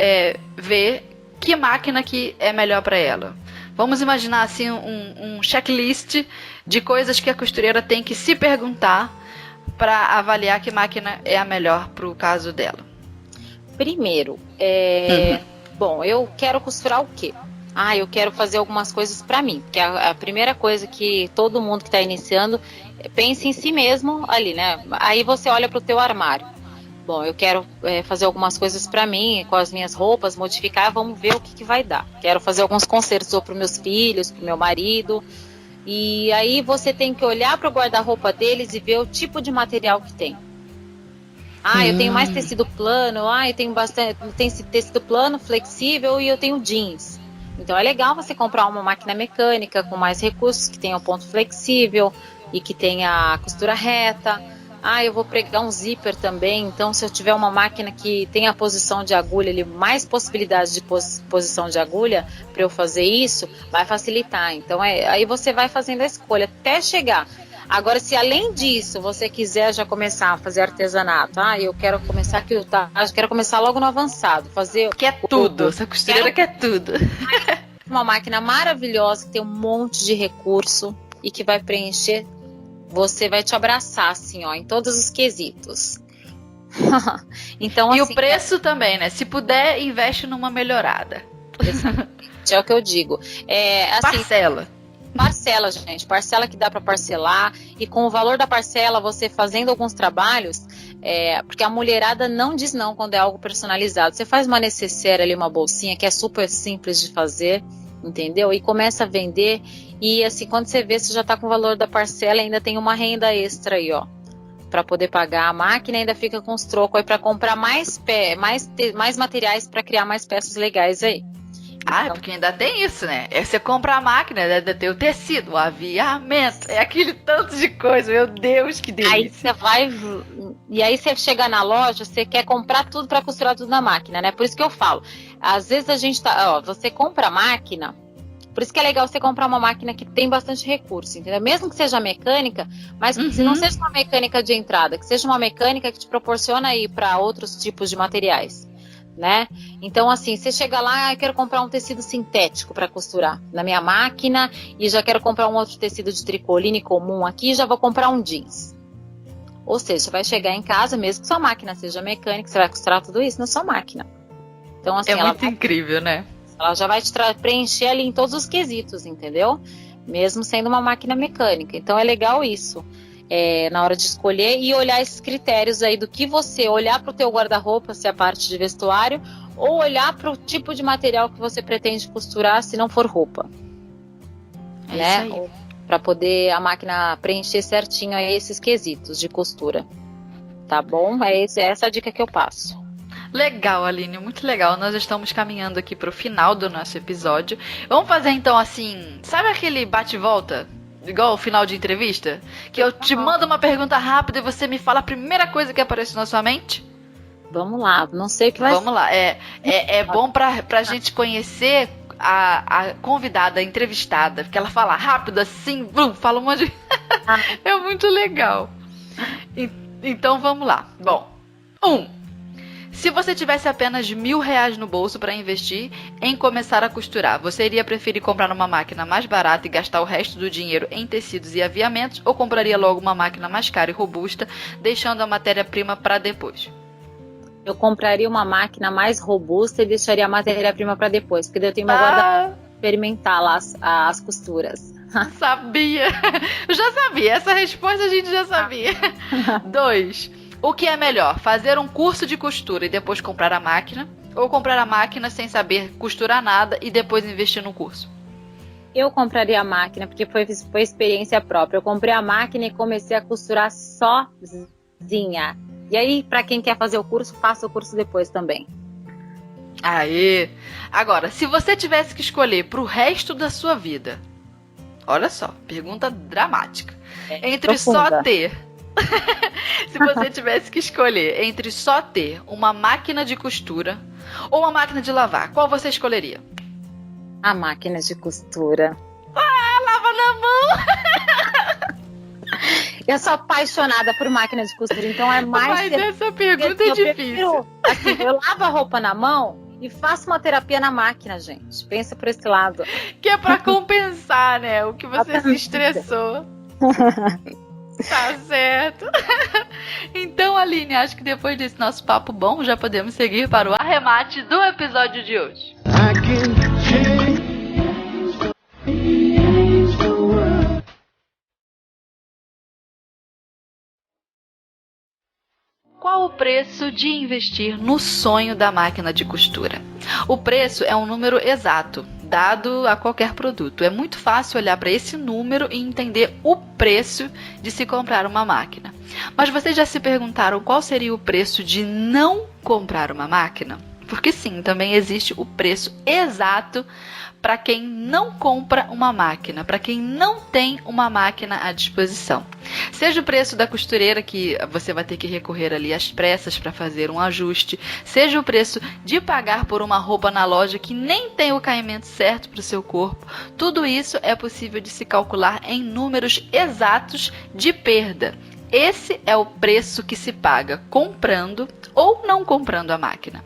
Speaker 2: ver que máquina que é melhor para ela? Vamos imaginar assim um checklist de coisas que a costureira tem que se perguntar para avaliar que máquina é a melhor para o caso dela.
Speaker 3: Primeiro, bom, eu quero costurar o quê? Eu quero fazer algumas coisas para mim, porque a primeira coisa que todo mundo que está iniciando pensa em si mesmo ali, né? Aí você olha para o teu armário. Bom, eu quero fazer algumas coisas para mim, com as minhas roupas, modificar, vamos ver o que vai dar. Quero fazer alguns consertos para os meus filhos, para o meu marido. E aí você tem que olhar para o guarda-roupa deles e ver o tipo de material que tem. Eu tenho mais tecido plano, eu tenho tecido plano, flexível e eu tenho jeans. Então é legal você comprar uma máquina mecânica com mais recursos, que tenha o ponto flexível e que tenha a costura reta. Eu vou pregar um zíper também, então se eu tiver uma máquina que tem a posição de agulha ali, mais possibilidades de posição de agulha para eu fazer isso, vai facilitar. Então aí você vai fazendo a escolha até chegar. Agora, se além disso você quiser já começar a fazer artesanato, eu quero começar eu quero começar logo no avançado, fazer
Speaker 2: tudo, essa costureira quer tudo.
Speaker 3: Uma máquina maravilhosa que tem um monte de recurso e que vai preencher. Você vai te abraçar, assim, em todos os quesitos. Então,
Speaker 2: e
Speaker 3: assim,
Speaker 2: o preço também, né? Se puder, investe numa melhorada.
Speaker 3: É o que eu digo.
Speaker 2: Parcela.
Speaker 3: Parcela, gente. Parcela que dá para parcelar. E com o valor da parcela, você fazendo alguns trabalhos, porque a mulherada não diz não quando é algo personalizado. Você faz uma necessaire ali, uma bolsinha, que é super simples de fazer, entendeu? E começa a vender. E assim, quando você vê, você já está com o valor da parcela, ainda tem uma renda extra aí, para poder pagar a máquina, ainda fica com os trocos aí para comprar mais materiais para criar mais peças legais aí.
Speaker 2: Então, porque ainda tem isso, né? Você compra a máquina, ainda tem o tecido, o aviamento, aquele tanto de coisa, meu Deus, que delícia.
Speaker 3: Aí você chega na loja, você quer comprar tudo para costurar tudo na máquina, né? Por isso que eu falo, às vezes a gente você compra a máquina. Por isso que é legal você comprar uma máquina que tem bastante recurso, entendeu? Mesmo que seja mecânica, mas se não seja uma mecânica de entrada, que seja uma mecânica que te proporciona ir para outros tipos de materiais, né? Então, assim, você chega lá, eu quero comprar um tecido sintético para costurar na minha máquina e já quero comprar um outro tecido de tricoline comum aqui e já vou comprar um jeans. Ou seja, você vai chegar em casa, mesmo que sua máquina seja mecânica, você vai costurar tudo isso na sua máquina. Então, assim,
Speaker 2: É muito incrível, né?
Speaker 3: Ela já vai te preencher ali em todos os quesitos, entendeu? Mesmo sendo uma máquina mecânica. Então é legal isso. Na hora de escolher e olhar esses critérios aí do que você olhar para o teu guarda-roupa, se é a parte de vestuário, ou olhar para o tipo de material que você pretende costurar, se não for roupa.
Speaker 2: É isso aí.
Speaker 3: Para poder a máquina preencher certinho aí esses quesitos de costura. Tá bom? É essa a dica que eu passo.
Speaker 2: Legal, Aline, muito legal. Nós estamos caminhando aqui para o final do nosso episódio. Vamos fazer então assim, sabe aquele bate-volta? Igual o final de entrevista? Que eu te mando uma pergunta rápida e você me fala a primeira coisa que aparece na sua mente?
Speaker 3: Vamos lá, não sei o que vai ser.
Speaker 2: Vamos lá, é bom pra gente conhecer a convidada, a entrevistada, porque ela fala rápido assim, fala um monte de... É muito legal. Então vamos lá. Bom, se você tivesse apenas R$1.000 no bolso para investir em começar a costurar, você iria preferir comprar uma máquina mais barata e gastar o resto do dinheiro em tecidos e aviamentos, ou compraria logo uma máquina mais cara e robusta, deixando a matéria-prima para depois?
Speaker 3: Eu compraria uma máquina mais robusta e deixaria a matéria-prima para depois, porque daí eu tenho meu guarda-roupa experimentar lá as costuras.
Speaker 2: Sabia! Eu já sabia, essa resposta a gente já sabia. 2. O que é melhor, fazer um curso de costura e depois comprar a máquina, ou comprar a máquina sem saber costurar nada e depois investir no curso?
Speaker 3: Eu compraria a máquina, porque foi experiência própria. Eu comprei a máquina e comecei a costurar sozinha. E aí, para quem quer fazer o curso, faça o curso depois também.
Speaker 2: Aê! Agora, se você tivesse que escolher pro resto da sua vida, olha só, pergunta dramática. Entre
Speaker 3: profunda.
Speaker 2: só ter... Se você tivesse que escolher entre só ter uma máquina de costura ou uma máquina de lavar, qual você escolheria?
Speaker 3: A máquina de costura.
Speaker 2: Lava na mão!
Speaker 3: Eu sou apaixonada por máquina de costura, então é mais...
Speaker 2: Mas essa pergunta é difícil.
Speaker 3: Eu lavo a roupa na mão e faço uma terapia na máquina, gente. Pensa por esse lado.
Speaker 2: Que é pra compensar, né? O que você se estressou. Tá certo. Então, Aline, acho que depois desse nosso papo bom, já podemos seguir para o arremate do episódio de hoje. Qual o preço de investir no sonho da máquina de costura? O preço é um número exato, dado a qualquer produto. É muito fácil olhar para esse número e entender o preço de se comprar uma máquina. Mas vocês já se perguntaram qual seria o preço de não comprar uma máquina? Porque sim, também existe o preço exato para quem não compra uma máquina, para quem não tem uma máquina à disposição. Seja o preço da costureira, que você vai ter que recorrer ali às pressas para fazer um ajuste, seja o preço de pagar por uma roupa na loja que nem tem o caimento certo para o seu corpo, tudo isso é possível de se calcular em números exatos de perda. Esse é o preço que se paga comprando ou não comprando a máquina.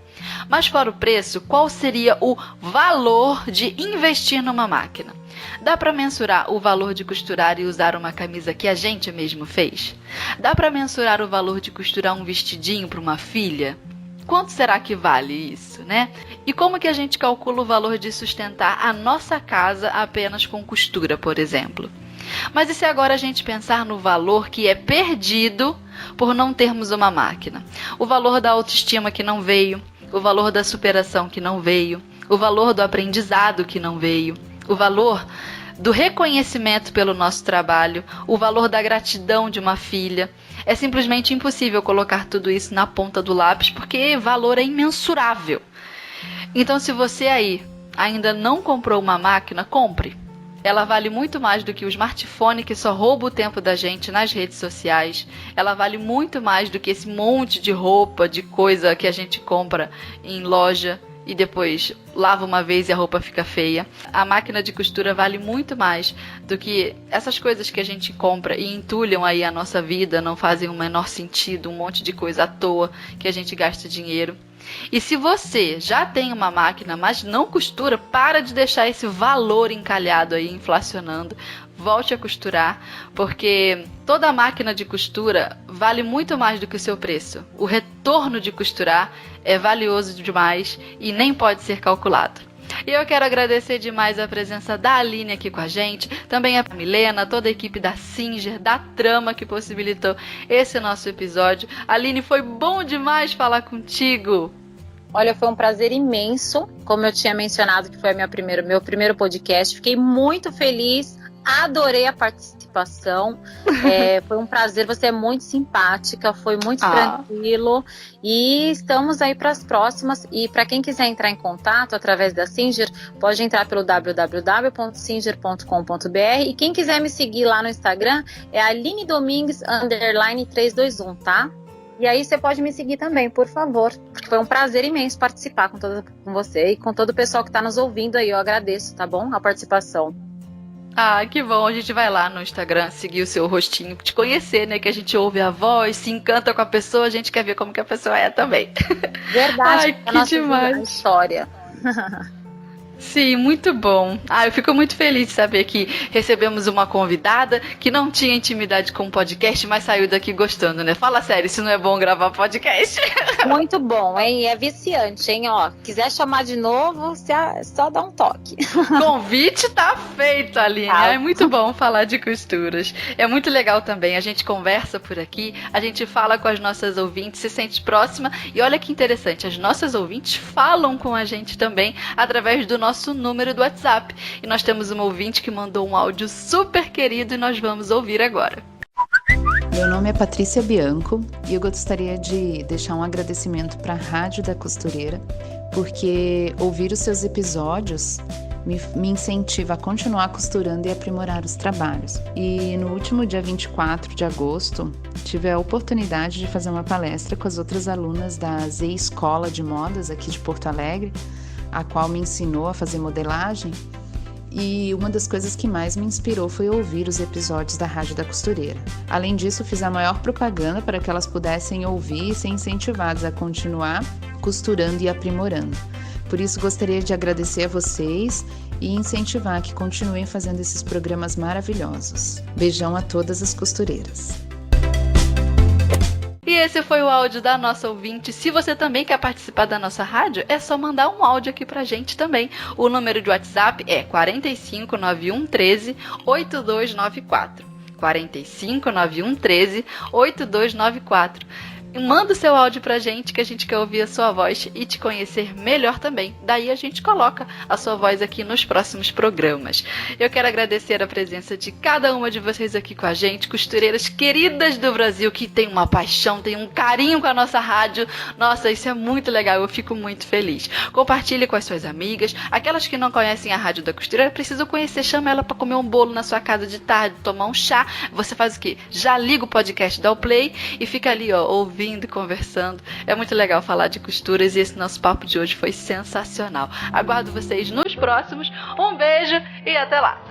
Speaker 2: Mas fora o preço, qual seria o valor de investir numa máquina? Dá para mensurar o valor de costurar e usar uma camisa que a gente mesmo fez? Dá para mensurar o valor de costurar um vestidinho para uma filha? Quanto será que vale isso, né? E como que a gente calcula o valor de sustentar a nossa casa apenas com costura, por exemplo? Mas e se agora a gente pensar no valor que é perdido por não termos uma máquina? O valor da autoestima que não veio, o valor da superação que não veio, o valor do aprendizado que não veio, o valor do reconhecimento pelo nosso trabalho, o valor da gratidão de uma filha. É simplesmente impossível colocar tudo isso na ponta do lápis, porque valor é imensurável. Então, se você aí ainda não comprou uma máquina, compre. Ela vale muito mais do que o smartphone que só rouba o tempo da gente nas redes sociais. Ela vale muito mais do que esse monte de roupa, de coisa que a gente compra em loja e depois lava uma vez e a roupa fica feia. A máquina de costura vale muito mais do que essas coisas que a gente compra e entulham aí a nossa vida, não fazem o menor sentido, um monte de coisa à toa que a gente gasta dinheiro. E se você já tem uma máquina, mas não costura, para de deixar esse valor encalhado aí, inflacionando. volte a costurar, porque toda máquina de costura vale muito mais do que o seu preço. O retorno de costurar é valioso demais e nem pode ser calculado. E eu quero agradecer demais a presença da Aline aqui com a gente, também a Milena, toda a equipe da Singer, da Trama que possibilitou esse nosso episódio. Aline, foi bom demais falar contigo.
Speaker 3: Olha, foi um prazer imenso, como eu tinha mencionado que foi meu primeiro podcast, fiquei muito feliz, adorei a participação, foi um prazer, você é muito simpática, foi muito tranquilo, e estamos aí para as próximas, e para quem quiser entrar em contato através da Singer, pode entrar pelo www.singer.com.br, e quem quiser me seguir lá no Instagram, é Aline Domingues _321, tá? E aí você pode me seguir também, por favor, porque foi um prazer imenso participar com você e com todo o pessoal que está nos ouvindo aí, eu agradeço, tá bom? A participação.
Speaker 2: Ah, que bom, a gente vai lá no Instagram seguir o seu rostinho, te conhecer, né, que a gente ouve a voz, se encanta com a pessoa, a gente quer ver como que a pessoa é também.
Speaker 3: Verdade,
Speaker 2: ai, que demais.
Speaker 3: História.
Speaker 2: Sim, muito bom. Eu fico muito feliz de saber que recebemos uma convidada que não tinha intimidade com o podcast, mas saiu daqui gostando, né? Fala sério, se não é bom gravar podcast.
Speaker 3: Muito bom, hein? É viciante, hein? Ó, quiser chamar de novo, só dá um toque.
Speaker 2: Convite tá feito, Aline. É muito bom falar de costuras. É muito legal também. A gente conversa por aqui, a gente fala com as nossas ouvintes, se sente próxima. E olha que interessante, as nossas ouvintes falam com a gente também através do nosso número do WhatsApp. E nós temos uma ouvinte que mandou um áudio super querido e nós vamos ouvir agora.
Speaker 5: Meu nome é Patrícia Bianco e eu gostaria de deixar um agradecimento para a Rádio da Costureira, porque ouvir os seus episódios me incentiva a continuar costurando e aprimorar os trabalhos. E no último dia 24 de agosto, tive a oportunidade de fazer uma palestra com as outras alunas da Z Escola de Modas aqui de Porto Alegre, a qual me ensinou a fazer modelagem, e uma das coisas que mais me inspirou foi ouvir os episódios da Rádio da Costureira. Além disso, fiz a maior propaganda para que elas pudessem ouvir e ser incentivadas a continuar costurando e aprimorando. Por isso, gostaria de agradecer a vocês e incentivar que continuem fazendo esses programas maravilhosos. Beijão a todas as costureiras.
Speaker 2: E esse foi o áudio da nossa ouvinte. Se você também quer participar da nossa rádio, é só mandar um áudio aqui pra gente também. O número de WhatsApp é 45 91 13 8294. 45 91 13 8294. Manda o seu áudio pra gente, que a gente quer ouvir a sua voz e te conhecer melhor também. Daí a gente coloca a sua voz aqui nos próximos programas. Eu quero agradecer a presença de cada uma de vocês aqui com a gente, costureiras queridas do Brasil, que tem uma paixão, tem um carinho com a nossa rádio. Nossa, isso é muito legal, eu fico muito feliz. Compartilhe com as suas amigas. Aquelas que não conhecem a Rádio da Costureira, precisam conhecer, chama ela pra comer um bolo na sua casa de tarde, tomar um chá. Você faz o quê? Já liga o podcast, dá o play e fica ali, ó, ouvindo e conversando. É muito legal falar de costuras e esse nosso papo de hoje foi sensacional. Aguardo vocês nos próximos. Um beijo e até lá!